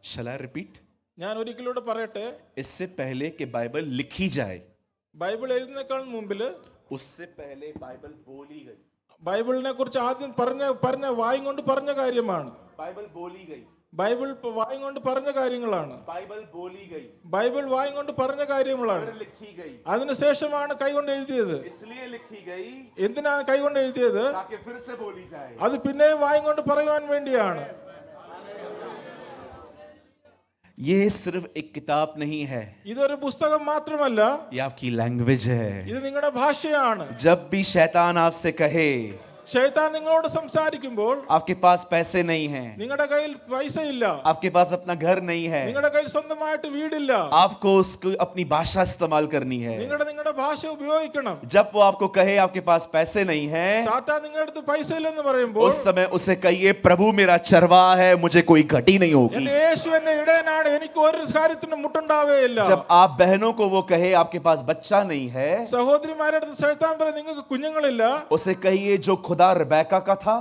Shall I repeat? ഞാൻ ഒരിക്കലൂടെ പറയട്ടെ, इससे पहले कि बाइबल लिखी जाए, ബൈബിൾ എഴുതുന്നതിനേക്കാൾ മുമ്പിൽ उससे पहले बाइबल बोली गई। ബൈബിളിനെ കുറിച്ച് ആദ്യം പറഞ്ഞ വായും കൊണ്ട് പറഞ്ഞ കാര്യമാണ്. बाइबल बोली गई, ബൈബിൾ വായും കൊണ്ട് പറഞ്ഞ കാര്യങ്ങളാണ്. बाइबल बोली गई, ബൈബിൾ വായും കൊണ്ട് പറഞ്ഞ കാര്യങ്ങളാണ്. फिर लिखी गई, അതിനുശേഷമാണ് കൈകൊണ്ട് എഴുതിയത്. इसलिए लिखी गई എന്തിനാണ് കൈകൊണ്ട് എഴുതിയത്? ताकि फिर से बोली जाए। അത് പിന്നെ വായും കൊണ്ട് പറയുവാൻ വേണ്ടിയാണ്. ये सिर्फ एक किताब नहीं है, ഇതൊരു പുസ്തകം മാത്രമല്ല, ये आपकी लैंग्वेज है। ഇത് നിങ്ങളുടെ ഭാഷയാണ്. जब भी शैतान आपसे कहे ശൈത്താൻ നിങ്ങളോട് സംസാരിക്കുമ്പോൾ, आपके पास पैसे नहीं हैं, നിങ്ങളുടെ കയ്യിൽ പൈസ ഇല്ല, आपके पास अपना घर नहीं है, നിങ്ങളുടെ കയ്യിൽ സ്വന്തമായിട്ട് വീടില്ല, आपको उसको अपनी भाषा इस्तेमाल करनी है। നിങ്ങളുടെ ഭാഷ ഉപയോഗിക്കണം. जब वो आपको कहे आपके पास पैसे नहीं है, സാത്താൻ നിങ്ങളുടെ അടുത്ത് പൈസ ഇല്ലെന്ന് പറയുമ്പോൾ, उस समय उसे कहिए प्रभु मेरा चरवाहा है, मुझे कोई घटी नहीं होगी। എന്റെ യേശു എന്നെ ഇടയനാണ്, എനിക്ക് ഒരു കാര്യത്തിനും മുട്ടുണ്ടാവുകയില്ല. जब आप बहनों को वो कहे आपके पास बच्चा नहीं है, സഹോദരിമാരുടെ അടുത്ത് ശൈത്താൻ പറയും നിങ്ങൾക്ക് കുഞ്ഞുങ്ങളില്ല, उसे कहिए जो खुदा रबैका का था,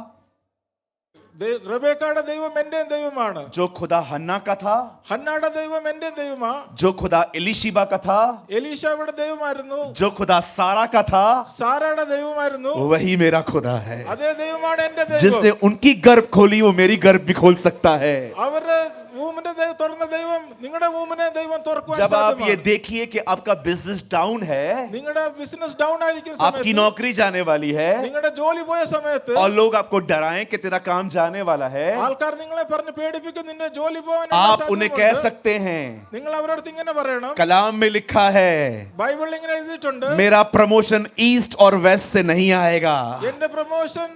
റബേക്കയുടെ ദൈവം എന്റെ ദൈവമാണ്, जो खुदा हन्ना का था, ഹന്നായുടെ ദൈവം എന്റെ ദൈവമാ, जो खुदा एलीशिबा का था, എലീശായുടെ ദൈവമായിരുന്നു, जो खुदा सारा का था, സാറയുടെ ദൈവമായിരുന്നു, वही मेरा खुदा है। അതേ ദൈവമാണ് എന്റെ ദൈവം. जिसने उनकी गर्भ खोली वो मेरी गर्भ भी खोल सकता है। അവരുടെ വൂമിനെ തുറന്ന ദൈവം നിങ്ങളുടെ വൂമിനെ ദൈവം തുറക്കുവാൻ जब आप ये സാധ്യമാണ്. देखिए कि आपका बिजनेस डाउन है, നിങ്ങളുടെ ബിസിനസ് ഡൗൺ ആയിരിക്കുന്ന आपकी സമയത്ത്, नौकरी जाने वाली है നിങ്ങളുടെ ജോലി പോയ സമയത്ത്, और लोग आपको डराएं कि तेरा काम जाने वाला है, ആൾക്കാർ നിങ്ങളെ പറഞ്ഞ് പേടിപ്പിക്കും നിന്റെ ജോലി പോവാൻ आप उन्हें कह सकते हैं നിങ്ങൾ അവരോട് ഇങ്ങനെ പറയണം, कलाम में लिखा है ബൈബിളിൽ ഇങ്ങനെ എഴുതിയിട്ടുണ്ട്, मेरा प्रमोशन ईस्ट और वेस्ट से नहीं आएगा, എന്റെ പ്രമോഷൻ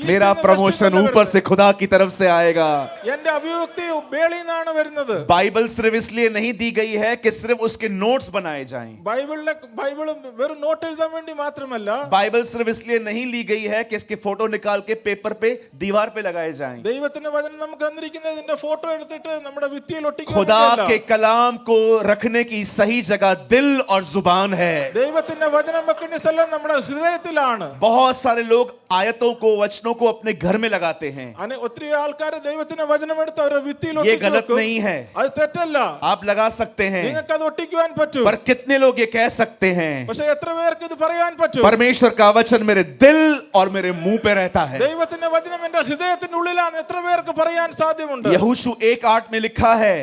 मेरा प्रमोशन ऊपर से खुदा की तरफ से आएगा। എന്റെ അഭിവൃദ്ധി വെളിയിൽ നിന്നാണ് വരുന്നത്. बाइबल सिर्फ इसलिए नहीं दी गई है कि सिर्फ उसके नोट्स बनाए जाएं, ബൈബിൾ വെറും നോട്ട് എഴുതാൻ വേണ്ടി മാത്രമല്ല, बाइबल सिर्फ इसलिए नहीं ली गई है कि इसके फोटो निकाल के पेपर पे दीवार पे लगाए जाएं। ദൈവത്തിന്റെ വചനം നമുക്ക് തന്നിരിക്കുന്നത് ഇതിന്റെ ഫോട്ടോ എടുത്തിട്ട് നമ്മുടെ ഭിത്തിയിൽ ഒട്ടിക്കാൻ खुदा വേണ്ടിയല്ല. के कलाम को रखने की सही जगह दिल और जुबान है। ദൈവത്തിന്റെ വചനം വെക്കേണ്ട സ്ഥലം നമ്മുടെ ഹൃദയത്തിലാണ്. बहुत सारे लोग आयतों को वचनों को अपने घर में लगाते हैं, ഒത്തിരി ആൾക്കാർ ദൈവത്തിന്റെ വചനം എടുത്ത് അവരുടെ ഭിത്തിയിൽ ये ഒട്ടിച്ചു गलत വെക്കും. नहीं है, അത് തെറ്റല്ല, आप लगा सकते हैं, നിങ്ങൾക്ക് അത് ഒട്ടിക്കുവാൻ പറ്റും. पर कितने लोग ये कह सकते हैं പക്ഷെ എത്ര പേർക്ക് ഇത് പറയാൻ പറ്റും? परमेश्वर का वचन मेरे दिल और मेरे मुंह पे रहता है। ദൈവത്തിന്റെ വചനം എന്റെ ഹൃദയത്തിന്റെ ഉള്ളിലാണ്. എത്ര പേർക്ക് പറയാൻ സാധ്യമുണ്ട്? यहोशू 1:8 में लिखा है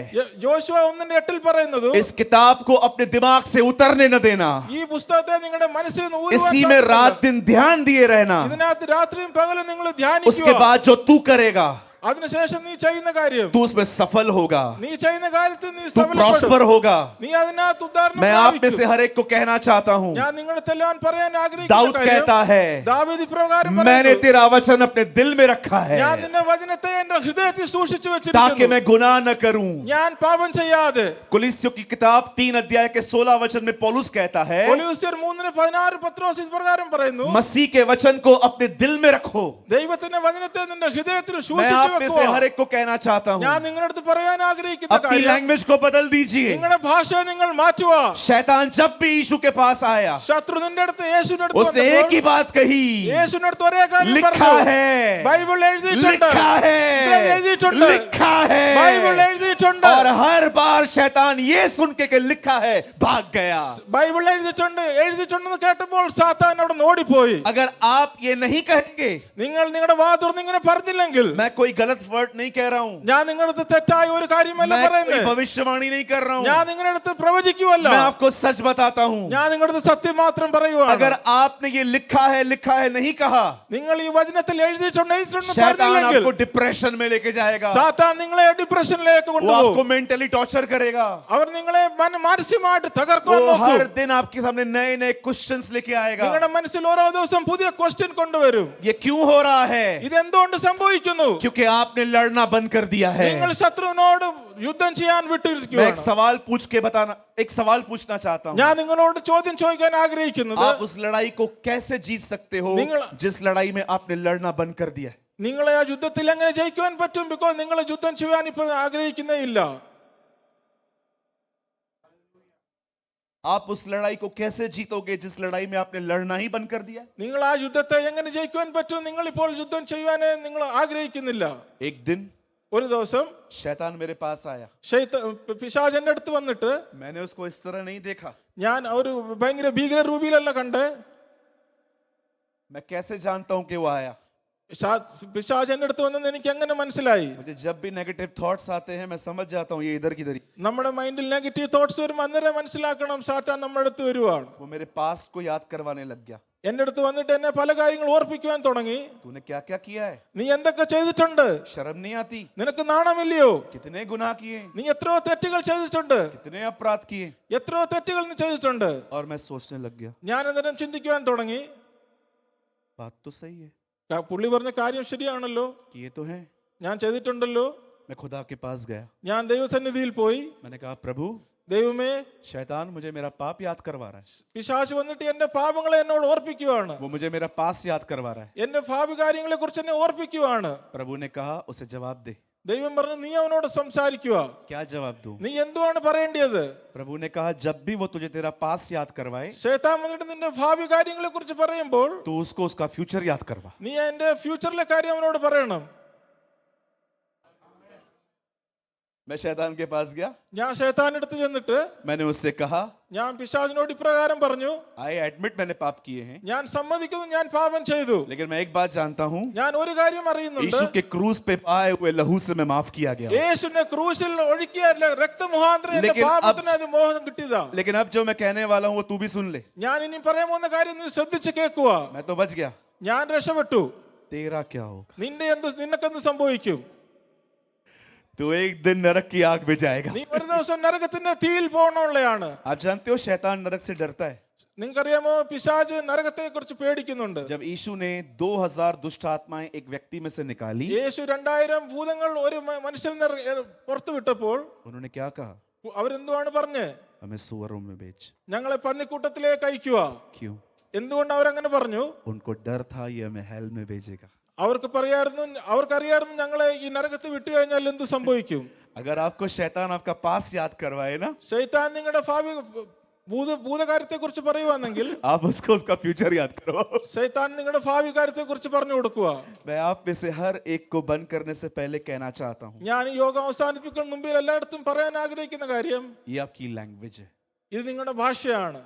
യോശുവ 1:8 പറയുന്നത്, इस किताब को अपने दिमाग से उतरने न देना, ഈ പുസ്തകത്തെ നിങ്ങളുടെ മനസ്സിൽ നിന്ന് ഊരുവാൻ इसी में സാധ്യമല്ല. रात दिन ध्यान दिए रहना, ഇതിനകത്ത് രാത്രിയും പകലും നിങ്ങൾ उसके ധ്യാനിക്കുക. बाद जो तू करेगा അതിനുശേഷം നീ ചെയ്യുന്ന കാര്യം, तू उसमें सफल होगा, നീ ചെയ്യുന്ന കാര്യത്തിൽ നീ तू സഫലപ്പെടും. प्रॉस्पर होगा। നീ അതിനകത്ത് ഉദ്ധാരണം मैं आप में പ്രാപിക്കും. से हर एक को कहना चाहता हूँ, ഞാൻ നിങ്ങളെല്ലാം പറയാൻ ആഗ്രഹിക്കുന്ന दाऊद കാര്യം, कहता है, ദാവീദ് ഇപ്രകാരം मैंने പറയുന്നു, तेरा वचन अपने दिल में रखा है ഞാൻ നിന്റെ വചനത്തെ എന്റെ ഹൃദയത്തിൽ സൂക്ഷിച്ചു ताकि വെച്ചിരിക്കുന്നു, मैं गुनाह न करूं। ഞാൻ പാപം ചെയ്യാതെ. कुलिस्सियों की किताब 3 अध्याय के 16 वचन में पौलुस कहता है, കൊലോസ്യർ 3:16 പത്രോസ് ഇപ്രകാരം പറയുന്നു, मसीह के वचन को अपने दिल में रखो। ദൈവത്തിന്റെ വചനത്തെ നിന്റെ ഹൃദയത്തിൽ मैं സൂക്ഷിച്ചു आप में से വെക്കുക. हर एक को कहना चाहता हूँ, ഞാൻ നിങ്ങളുടെ അടുത്ത് പറയാൻ ആഗ്രഹിക്കുന്ന अपनी കാര്യം, लैंग्वेज को बदल दीजिए। നിങ്ങളുടെ ഭാഷ നിങ്ങൾ മാറ്റുക. शैतान जब भी यीशु के पास आया, ശത്രു നിന്റെ അടുത്ത് യേശുവിന്റെ അടുത്ത് उसने एक ही വന്നപ്പോൾ बात कही, യേശുവിന്റെ അടുത്ത് ഒരേ കാര്യം लिखा പറഞ്ഞു. है, ബൈബിൾ എഴുതിയിട്ടുണ്ട്, लिखा ഇത് है, എഴുതിയിട്ടുണ്ട്, लिखा ബൈബിൾ है। എഴുതിയിട്ടുണ്ട്. और हर बार शैतान ये सुन के कि लिखा है भाग गया। ബൈബിൾ എഴുതിയിട്ടുണ്ടെന്ന് കേട്ടപ്പോൾ സാത്താൻ അവിടെ നിന്ന് ഓടിപ്പോയി. अगर आप ये नहीं कहेंगे, നിങ്ങൾ നിങ്ങളുടെ വാ തുറന്ന് ഇങ്ങനെ പറഞ്ഞില്ലെങ്കിൽ, मैं कोई गलत वर्ड नहीं कह रहा हूँ, ഞാൻ നിങ്ങളുടെ അടുത്ത് തെറ്റായ ഒരു കാര്യമല്ല मैं कोई പറയുന്നത്, भविष्यवाणी नहीं कर रहा ഞാൻ हूँ, നിങ്ങളുടെ അടുത്ത് പ്രവചിക്കുവല്ല, मैं आपको सच बताता हूँ। ഞാൻ നിങ്ങളുടെ അടുത്ത് സത്യം മാത്രം പറയുവാണ്. अगर आपने ये लिखा है नहीं कहा, നിങ്ങൾ ഈ വചനത്തിൽ എഴുതിയിട്ടുണ്ടെന്ന് शैतान പറഞ്ഞില്ലെങ്കിൽ आपको डिप्रेशन में लेके जाएगा, സാത്താൻ നിങ്ങളെ ഡിപ്രഷനിലേക്ക് वो കൊണ്ടുപോകും. आपको मेंटली टॉर्चर करेगा, അവർ നിങ്ങളെ മാനസികമായിട്ട് തകർക്കാൻ वो നോക്കും. हर दिन आपके सामने नए नए क्वेश्चंस लेके आएगा। നിങ്ങളുടെ മനസ്സിൽ ഓരോ ദിവസം പുതിയ ക്വസ്റ്റ്യൻ കൊണ്ടുവരും. ये क्यों हो रहा है? ഇതെന്തുകൊണ്ട് സംഭവിക്കുന്നു? क्योंकि आपने लड़ना बंद कर दिया है। നിങ്ങൾ ശത്രുവിനോട് യുദ്ധം ചെയ്യാൻ मैं एक വിട്ടിരിക്കുകയാണ്. सवाल पूछ के बताना, एक सवाल पूछना चाहता हूँ, ഞാൻ നിങ്ങളോട് ചോദ്യം ചോദിക്കാൻ ആഗ്രഹിക്കുന്നത്, आप उस लड़ाई को कैसे जीत सकते हो जिस लड़ाई में आपने लड़ना बंद कर दिया है? നിങ്ങളെ ആ യുദ്ധത്തിൽ എങ്ങനെ ജയിക്കുവാൻ പറ്റും? ബിക്കോസ് നിങ്ങൾ യുദ്ധം ചെയ്യാൻ ഇപ്പൊ ആഗ്രഹിക്കുന്നേ ഇല്ല. आप उस लड़ाई को कैसे जीतोगे जिस लड़ाई में आपने लड़ना ही बंद कर दिया? നിങ്ങൾ ആ യുദ്ധത്തെ എങ്ങനെ ജയിക്കുവാൻ പറ്റും? നിങ്ങൾ ഇപ്പോൾ യുദ്ധം ചെയ്യുവാനേ നിങ്ങൾ ആഗ്രഹിക്കുന്നില്ല. एक दिन ഒരു ദിവസം शैतान मेरे पास आया, പിശാച് എന്റെ അടുത്ത് വന്നിട്ട്, मैंने उसको इस तरह नहीं देखा, ഞാൻ ഒരു ഭയങ്കര ഭീകര രൂപയിലല്ല കണ്ട്. मैं कैसे जानता हूं कि वो आया? പിശാച് എന്റെ അടുത്ത് വന്നെന്ന് എനിക്ക് എങ്ങനെ മനസ്സിലായി? मुझे जब भी नेगेटिव थॉट्स आते हैं मैं समझ जाता हूँ ये इधर की इधर ही। നമ്മുടെ മൈൻഡിൽ നെഗറ്റീവ് തോട്ട്സ് വരും, അന്നേരം മനസ്സിലാക്കണം സാത്താൻ നമ്മുടെ അടുത്ത് വരുവാണ്. वो मेरे पास्ट को याद करवाने लग गया, എന്റെ അടുത്ത് വന്നിട്ട് എന്നെ പല കാര്യങ്ങൾ ഓർപ്പിക്കുവാൻ തുടങ്ങി. तूने क्या क्या किया है, നീ എന്തൊക്കെ ചെയ്തിട്ടുണ്ട്? शर्म नहीं आती? നിനക്ക് നാണമില്ലയോ? कितने गुनाह किए, നീ എത്രയോ തെറ്റുകൾ ചെയ്തിട്ടുണ്ട്, कितने अपराध किए? എത്രയോ തെറ്റുകൾ നീ ചെയ്തിട്ടുണ്ട്. और मैं सोचने लग गया, ഞാൻ അന്നേരം ചിന്തിക്കുവാൻ തുടങ്ങി, बात तो सही है, പുള്ളി പറഞ്ഞ കാര്യം ശരിയാണല്ലോ, किए तो हैं। ഞാൻ ചെയ്തിട്ടുണ്ടല്ലോ. मैं खुदा के पास गया, ഞാൻ ദൈവസന്നിധിയിൽ പോയി, मैंने कहा प्रभु, ദൈവമേ, शैतान मुझे मेरा पाप याद करवा रहा है, പിശാച് വന്നിട്ട് എന്റെ പാപങ്ങളെ എന്നോട് ഓർപ്പിക്കുവാണ്, वो मुझे मेरा पास याद करवा रहा है। എന്റെ ഭാവി കാര്യങ്ങളെ കുറിച്ച് എന്നെ ഓർപ്പിക്കുവാണ്. प्रभु ने कहा उसे जवाब दे। ദൈവം പറഞ്ഞു, നീ അവനോട് സംസാരിക്കുക. क्या जवाब दूं? നീ എന്തുവാണ് പറയേണ്ടത്? प्रभु ने कहा जब भी वो तुझे तेरा पास याद करवाए, ശൈത്താൻ വന്നിട്ട് നിന്റെ ഭാവി കാര്യങ്ങളെ കുറിച്ച് പറയുമ്പോൾ तो उसको उसका फ्यूचर याद करवा। നീ എന്റെ ഫ്യൂച്ചറിലെ കാര്യം അവനോട് പറയണം. मैं शैतान के पास गया, ഞാൻ ശൈത്താന്റെ അടുത്ത് ചെന്നിട്ട് मैंने उससे कहा, ഞാൻ പിശാചിനോട് ഇപ്രകാരം പറഞ്ഞു, आई एडमिट मैंने पाप किए हैं, ഞാൻ സമ്മതിക്കുന്നു ഞാൻ പാപം ചെയ്തു. लेकिन मैं एक बात जानता हूँ, ഞാൻ ഒരു കാര്യം അറിയുന്നുണ്ട്, यीशु के क्रूस पे आए हुए लहू से मैं माफ किया गया हूं। യേശുവിനെ ക്രൂശിൽ ഒഴുക്കിയ രക്തമുഖാന്തരം എന്റെ लेकिन പാപത്തിന് അത് മോഹം കിട്ടിയതാ. लेकिन अब जो मैं कहने वाला हूँ वो तू भी सुन ले। ഞാൻ ഇനി പറയാൻ പോകുന്ന കാര്യം നീ ശ്രദ്ധിച്ച് കേൾക്കുക. मैं तो बच गया, ഞാൻ രക്ഷപ്പെട്ടു. तेरा क्या होगा? നിനക്കെന്ത് സംഭവിക്കും? तो एक दिन नरक की आग में जाएगा। നീ ഒരു ദിവസം നരകത്തിന്റെ തീയിൽ പോകണമുള്ളയാണ്. आप जानते हो शैतान नरक से डरता है। നിങ്ങൾക്കറിയാമോ, പിശാച് നരകത്തെ കുറിച്ച് പേടിക്കുന്നുണ്ട്. जब यीशु ने 2000 दुष्ट आत्माएं एक व्यक्ति में से निकाली, യേശു 2000 ഭൂതങ്ങൾ ഒരു മനുഷ്യൻ പുറത്തു വിട്ടപ്പോൾ उन्होंने क्या कहा? അവരെന്തുവാണ് പറഞ്ഞ്? हमें सुअरों में बेच। ഞങ്ങളെ പന്നിക്കൂട്ടത്തിലേക്ക് അയക്കുക. क्यों? എന്തുകൊണ്ട് അവരങ്ങനെ പറഞ്ഞു? उनको डर था ये हमें हेल में भेजेगा। അവർക്കറിയായിരുന്നു ഞങ്ങളെ ഈ നരകത്തിൽ വിട്ടു കഴിഞ്ഞാൽ എന്ത് സംഭവിക്കും. अगर आपको शैतान आपका पास याद करवाए ना, ശൈത്താൻ നിങ്ങളുടെ ഭാവി ഭൂതകാര്യത്തെ കുറിച്ച് പറയുവാണെങ്കിൽ आप उसको उसका फ्यूचर याद करो। ശൈത്താൻ നിങ്ങളുടെ ഭാവി കാര്യത്തെ കുറിച്ച് പറഞ്ഞു കൊടുക്കുക. मैं आप में से हर एक को बंद करने से पहले कहना चाहता हूँ, ഞാൻ ഈ യോഗം അവസാനിപ്പിക്കുന്ന മുമ്പിൽ എല്ലായിടത്തും പറയാൻ ആഗ്രഹിക്കുന്ന കാര്യം, ये आपकी लैंग्वेज है। ഇത് നിങ്ങളുടെ ഭാഷയാണ്.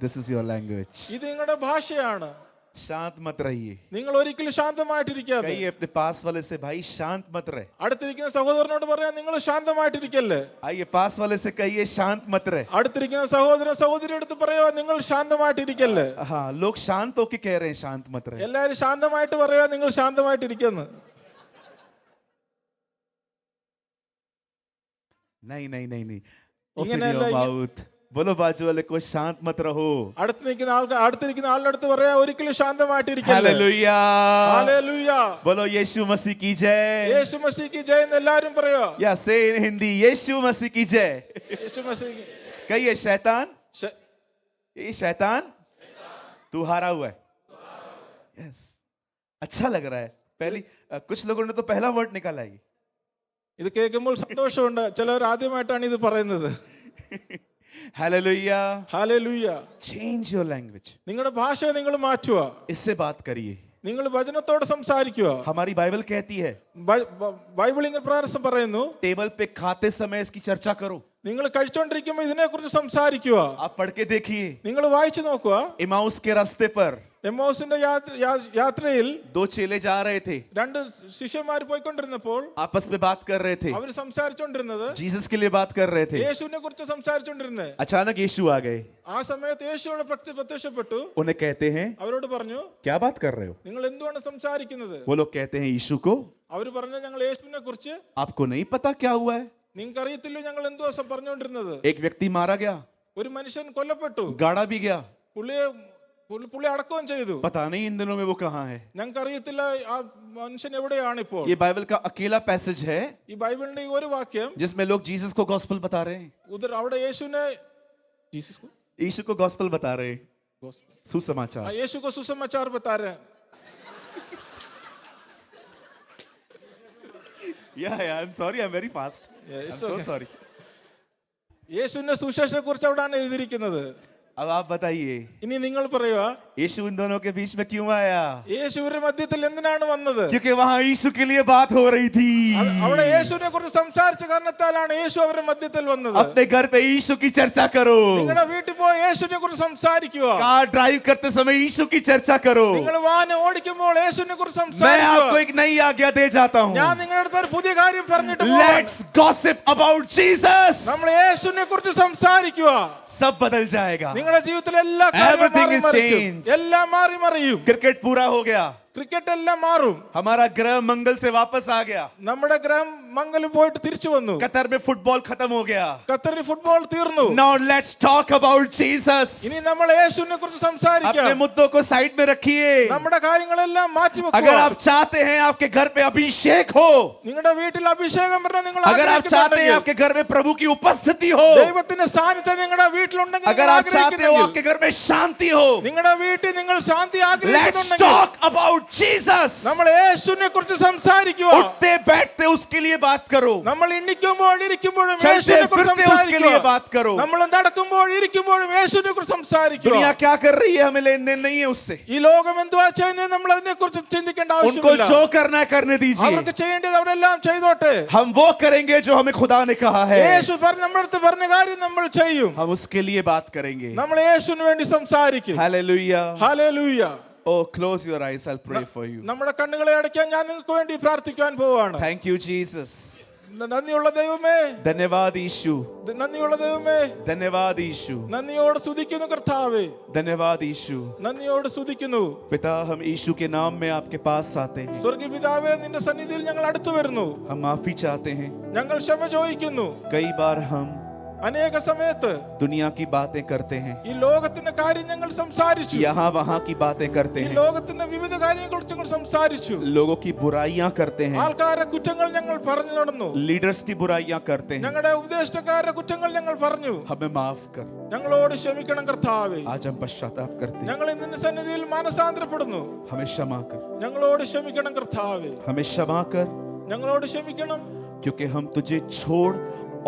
This is your language. ഇത് നിങ്ങളുടെ ഭാഷയാണ്. शांत मत रहिए। നിങ്ങൾ ഒരിക്കലും ശാന്തമായിട്ടിരിക്കാതെ. कहिए अपने पास वाले से, भाई शांत मत रहे। അടുത്തിരിക്കുന്ന സഹോദരനോട് പറയാൻ, നിങ്ങൾ ശാന്തമായിട്ടിരിക്കല്ലേ. आइए पास वाले से कहिए शांत मत रहे। അടുത്തിരിക്കുന്ന സഹോദരൻ സഹോദരി അടുത്ത് പറയാ, നിങ്ങൾ ശാന്തമായിട്ടിരിക്കല്ലേ. हाँ, लोग शांत होके कह रहे हैं शांत मत रहे। എല്ലാരും ശാന്തമായിട്ട് പറയാ, നിങ്ങൾ ശാന്തമായിട്ടിരിക്കുന്നു. नहीं नहीं नहीं नहीं, ഇങ്ങനെയല്ല, open your mouth. बोलो बाजू वाले को शांत मत रहो. അടുത്തിരിക്കുന്ന ആളുടെ അടുത്ത് പറയാ ഒരിക്കലും ശാന്തമായിട്ടിരിക്കരുത്. हालेलुया. ഹല്ലേലൂയ. बोलो यीशु मसीह की जय. യേശു മസീഹ് ജയ് എന്ന് എല്ലാവരും പറയാ. या से इन हिंदी यीशु मसीह की जय. യേശു മസീഹ്. कहिए शैतान, ये शैतान तू हारा हुआ है. यस, अच्छा लग रहा है. पहली कुछ लोगों ने तो पहला वर्ड निकाला है. ഇത് കേൾക്കുമ്പോൾ സന്തോഷമുണ്ട്. ചിലർ ആദ്യമായിട്ടാണ് ഇത് പറയുന്നത്. Hallelujah. Hallelujah. Change your language. നിങ്ങളുടെ ഭാഷ നിങ്ങൾ മാറ്റുക. इससे बात करिए. നിങ്ങൾ വചനത്തോട് സംസാരിക്കുക. हमारी बाइबल कहती है ബൈബിൾ ഇങ്ങനെ പ്രകാരം പറയുന്നു, टेबल पे खाते समय इसकी चर्चा करो. നിങ്ങൾ കഴിച്ചോണ്ടിരിക്കുമ്പോൾ ഇതിനെക്കുറിച്ച് സംസാരിക്കുക. आप पढ़ के देखिए. നിങ്ങൾ വായിച്ചു നോക്കുക. इमाउस के रास्ते पर എമ്മൗസിന്റെ യാത്രയിൽ दो चेले जा रहे थे. രണ്ട് ശിഷ്യന്മാർ പോയിക്കൊണ്ടിരുന്നപ്പോൾ आपस में बात कर रहे थे. അവർ സംസാരിച്ചോണ്ടിരുന്നത് जीसस के लिए बात कर रहे थे. യേശുവിനെ കുറിച്ച് സംസാരിച്ചോണ്ടിരുന്നത്. अचानक यीशु आ गए. ആ സമയത്ത് യേശുവിടെ പ്രത്യക്ഷപ്പെട്ടു. उन्हें कहते हैं അവരോട് പറഞ്ഞു, क्या बात कर रहे हो? നിങ്ങൾ എന്തുവാണ് സംസാരിക്കുന്നത്? वो लोग कहते हैं यीशु को അവർ പറഞ്ഞു, ഞങ്ങൾ യേശുവിനെ കുറിച്ച് आपको नहीं पता क्या हुआ है? നിങ്ങൾക്ക് അറിയത്തില്ലോ ഞങ്ങൾ എന്തുവാ പറഞ്ഞുകൊണ്ടിരുന്നത്. एक व्यक्ति मारा गया, ഒരു മനുഷ്യൻ കൊല്ലപ്പെട്ടു, गाड़ा भी गया. പുള്ളി അടക്കം ചെയ്തു. पता नहीं इन दिनों में वो कहाँ है. ഞങ്ങൾക്ക് അറിയത്തില്ല ആ മനുഷ്യൻ എവിടെയാണ് ഇപ്പോൾ. ये बाइबल का अकेला पैसेज है ഈ ബൈബിളിന്റെ ഈ ഒരു വാക്യം जिसमें लोग जीसस को गॉस्पेल बता रहे हैं. ഉദർ അവിടെ യേശുവിനെ यीशु को गॉस्पेल बता रहे हैं, सुसमाचार. യേശു को सुसमाचार बता रहे हैं. Yeah, I'm sorry, I'm very fast. I'm so sorry. യേശുവിന്റെ സുവിശേഷത്തെ കുറിച്ച് അവിടെയാണ് എഴുതിയിരിക്കുന്നത്. अब आप बताइए, ഇനി നിങ്ങൾ പറയുക, यीशु इन दोनों के बीच में क्यों आया? യേശു ഇവരുടെ മധ്യത്തിൽ എന്തിനാണ് വന്നത്? क्योंकि वहां यीशु के लिए बात हो रही थी. അവിടെ യേശുവിനെ കുറിച്ച് സംസാരിച്ച കാരണത്താലാണ് യേശു അവരുടെ മധ്യത്തിൽ വന്നത്. अपने घर पे यीशु की चर्चा करो. നിങ്ങളുടെ വീട്ടിൽ പോയി യേശുവിനെ കുറിച്ച് സംസാരിക്കുക. कार ड्राइव करते समय यीशु की चर्चा करो. നിങ്ങൾ വാഹനം ഓടിക്കുമ്പോൾ യേശുവിനെ കുറിച്ച് मैं സംസാരിക്കുക. आपको एक नई आज्ञा दे जाता हूँ. ഞാൻ നിങ്ങളുടെ അടുത്ത് ഒരു പുതിയ കാര്യം പറഞ്ഞിട്ട് പോവാം. Let's gossip about Jesus. നമ്മൾ യേശുവിനെ കുറിച്ച് സംസാരിക്കുക. सब बदल जाएगा. നിങ്ങളുടെ ജീവിതത്തിൽ എല്ലാ Everything is കാര്യങ്ങളും changed. എല്ലാം മാറി മറിയും. क्रिकेट पूरा हो गया. ക്രിക്കറ്റ് എല്ലാം മാറും. हमारा ग्रह मंगल से वापस आ गया. നമ്മുടെ ഗ്രഹം മംഗലം പോയിട്ട് തിരിച്ചു വന്നു. कतर में फुटबॉल खत्म हो गया. ഖത്തറിൽ ഫുട്ബോൾ തീർന്നു. Now let's talk about Jesus. ഇനി നമ്മൾ യേശുവിനെ കുറിച്ച് സംസാരിക്കാം. अपने मुद्दों को साइड में रखिए. നമ്മുടെ കാര്യങ്ങളെല്ലാം മാറ്റി अगर വെക്കുക. आप चाहते हैं आपके घर पे अभिषेक हो, നിങ്ങളുടെ വീട്ടിൽ അഭിഷേകം വരണം നിങ്ങൾ अगर आप चाहते हैं आपके घर में प्रभु की उपस्थिति हो, ദൈവത്തിന്റെ സാന്നിധ്യം നിങ്ങളുടെ വീട്ടിലുണ്ടെങ്കിൽ अगर आप चाहते हो आपके घर में शांति हो, നിങ്ങളുടെ വീട്ടിൽ നിങ്ങൾ ശാന്തി let's ആഗ്രഹിക്കുന്നുണ്ടെങ്കിൽ talk about Jesus. നമ്മൾ യേശുവിനെ കുറിച്ച് സംസാരിക്കുക. उठते बैठते उसके लिए बात करो. നമ്മൾ ഇരിക്കുമ്പോൾ ഇരിക്കുമ്പോഴും चलते യേശുവിനെ കുറിച്ച് फिरते उसके लिए സംസാരിക്കുക. बात करो. നമ്മൾ നടക്കുമ്പോൾ ഇരിക്കുമ്പോഴും യേശുവിനെ കുറിച്ച് സംസാരിക്കുക. दुनिया क्या कर रही है हमें लेन देन नहीं है उससे. ഈ ലോകം എന്തുവാ ചെയ്യുന്നത് നമ്മൾ അതിനെ കുറിച്ച് ചിന്തിക്കേണ്ട उनको ആവശ്യമില്ല. जो करना है करने दीजिए. അവർക്ക് ചെയ്യേണ്ടത് അവിടെ എല്ലാം ചെയ്തോട്ടെ. हम वो करेंगे जो हमें खुदा ने कहा है. യേശു നമ്മുടെ അടുത്ത് പറഞ്ഞ കാര്യം നമ്മൾ ചെയ്യും. हम उसके लिए बात करेंगे. നമ്മൾ യേശുവിന് വേണ്ടി സംസാരിക്കും. Hallelujah. Hallelujah. Oh, close your eyes. I'll pray for you. നമ്മുടെ കണ്ണുകളെ അടയ്ക്കാൻ ഞാൻ നിങ്ങൾക്ക് വേണ്ടി പ്രാർത്ഥിക്കാൻ പോവാണ്. Thank you, Jesus. നന്ദിയുള്ള ദൈവമേ, धन्यवाद यीशु. നന്ദിയുള്ള ദൈവമേ, धन्यवाद यीशु. നന്ദിയോട് സ്തുതിക്കുന്നു കർത്താവേ, धन्यवाद यीशु. നന്ദിയോട് സ്തുതിക്കുന്നു. पिता, हम यीशु के नाम में आपके पास आते हैं. സ്വർഗീയ പിതാവേ, നിന്റെ സന്നിധിയിൽ ഞങ്ങൾ അടുത്തു വരുന്നു. हम माफी चाहते हैं. ഞങ്ങൾ ക്ഷമ ചോദിക്കുന്നു. कई बार हम അനേക സമയത്ത് दुनिया की बातें करते हैं, ഈ ലോകത്തിന്റെ കാര്യം ഞങ്ങൾ സംസാരിച്ചു. यहाँ वहाँ की बातें करते ഈ हैं, ലോകത്തിന്റെ വിവിധ കാര്യങ്ങളെക്കുറിച്ച് ഞങ്ങൾ സംസാരിച്ചു. लोगों की बुराइयां करते हैं, ആൾക്കാരുടെ കുറ്റങ്ങൾ ഞങ്ങൾ പറഞ്ഞു നടന്നു. लीडर्स की बुराइयां करते हैं. ഞങ്ങളുടെ ഉപദേഷ്ടക്കാരുടെ കുറ്റങ്ങൾ ഞങ്ങൾ പറഞ്ഞു. हमें माफ कर. ഞങ്ങളോട് ക്ഷമിക്കണം കർത്താവേ. आज हम पश्चाताप करते हैं. ഞങ്ങൾ ഇന്ന് നിന്റെ സന്നിധിയിൽ മാനസാന്തരപ്പെടുന്നു. हमें क्षमा कर. ഞങ്ങളോട് ക്ഷമിക്കണം കർത്താവേ. हमें क्षमा कर, ഞങ്ങളോട് ക്ഷമിക്കണം. क्योंकि हम तुझे छोड़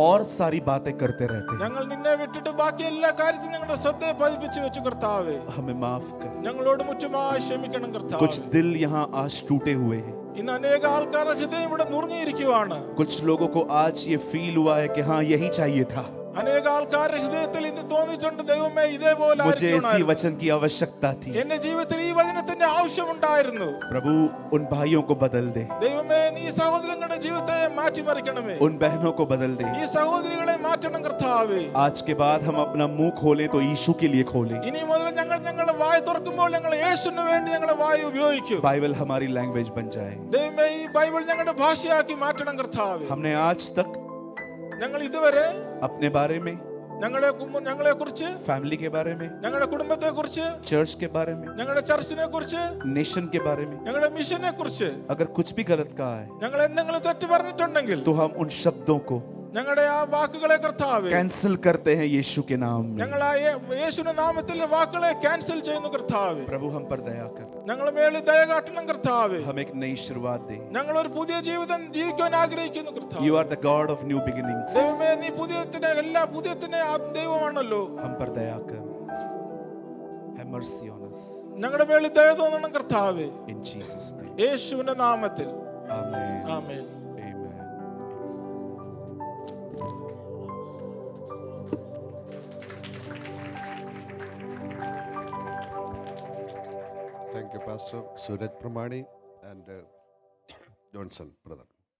और सारी बातें करते रहते हैं. ഞങ്ങൾ നിന്നെ വിട്ടിട്ട് ബാക്കി എല്ലാ കാര്യത്തിലും ഞങ്ങളുടെ ശ്രദ്ധയെ പതിപ്പിച്ചു വെച്ചു കർത്താവേ. हमें माफ कर. ഞങ്ങളോട് മുറ്റുമായി ക്ഷമിക്കണം കർത്താവേ. कुछ दिल यहाँ आज टूटे हुए हैं. ഇന്ന് അനേക ആൾക്കാരുടെ ഹൃദയം ഇവിടെ നുറുങ്ങിയിരിക്കുവാണ്. कुछ लोगों को आज ये फील हुआ है कि हाँ यही चाहिए था, അനേക ആൾക്കാരുടെ ഹൃദയത്തിൽ ഇന്ന് തോന്നിയിട്ടുണ്ട്, ദൈവമേ ഇതേപോലെ मुझे इसी ആയിരിക്കണം. वचन की आवश्यकता थी. എന്റെ ജീവിതത്തിൽ ഈ വചനത്തിന്റെ ആവശ്യമുണ്ടായിരുന്നു. प्रभु उन भाइयों को बदल दे, ദൈവമേ നീ സഹോദരങ്ങളുടെ ജീവിതത്തെ മാറ്റിമറിക്കണമേ. उन बहनों को बदल दे. ഈ സഹോദരികളെ മാറ്റണം കർത്താവേ. आज के बाद हम अपना मुंह खोलें तो यीशु के लिए खोलें. ഇനി മുതൽ ഞങ്ങൾ ഞങ്ങളുടെ വായ തുറക്കുമ്പോൾ ഞങ്ങൾ യേശുവിന് വേണ്ടി ഞങ്ങളുടെ വായ ഉപയോഗിക്കും. बाइबल हमारी लैंग्वेज बन जाए. ദൈവമേ ഈ ബൈബിൾ ഞങ്ങളുടെ ഭാഷയാക്കി മാറ്റണം കർത്താവേ. हमने आज तक ഞങ്ങൾ ഇതുവരെ अपने बारे में, ഞങ്ങളെ കുറിച്ച്, फैमिली के बारे में, ഞങ്ങളുടെ കുടുംബത്തെ കുറിച്ച്, चर्च के बारे में, ഞങ്ങളുടെ ചർച്ചിനെ കുറിച്ച്, नेशन के बारे में ഞങ്ങളുടെ മിഷനെ കുറിച്ച് अगर कुछ भी गलत कहा है, ഞങ്ങൾ എന്തെങ്കിലും തെറ്റ് പറഞ്ഞിട്ടുണ്ടെങ്കിൽ तो हम उन शब्दों को ഞങ്ങളുടെ ആ വാക്കുകളെ കർത്താവേ कैंसिल करते हैं यीशु के नाम में। ഞങ്ങൾ ആ യേശുവിന്റെ നാമത്തിൽ വാക്കുകളെ ക്യാൻസൽ ചെയ്യുന്നു കർത്താവേ. प्रभु हम पर दया कर, ഞങ്ങളുടെ മേളിൽ ദയ കാട്ടണം കർത്താവേ. हम एक नई शुरुआत दे। ഞങ്ങൾ ഒരു പുതിയ ജീവിതം ജീവിക്കാൻ ആഗ്രഹിക്കുന്നു കർത്താവേ. You are the God of new beginnings. ദൈവമേ, നീ എല്ലാ പുതിയതിന്റെ ദൈവമാണല്ലോ. हम पर दया कर, have mercy on us ഞങ്ങളുടെ മേളിൽ ദയ തോന്നണം കർത്താവേ. in Jesus name. യേശുവിന്റെ നാമത്തിൽ Amen. Amen. Amen. Thank you, Pastor Suraj Pramani and Johnson, brother.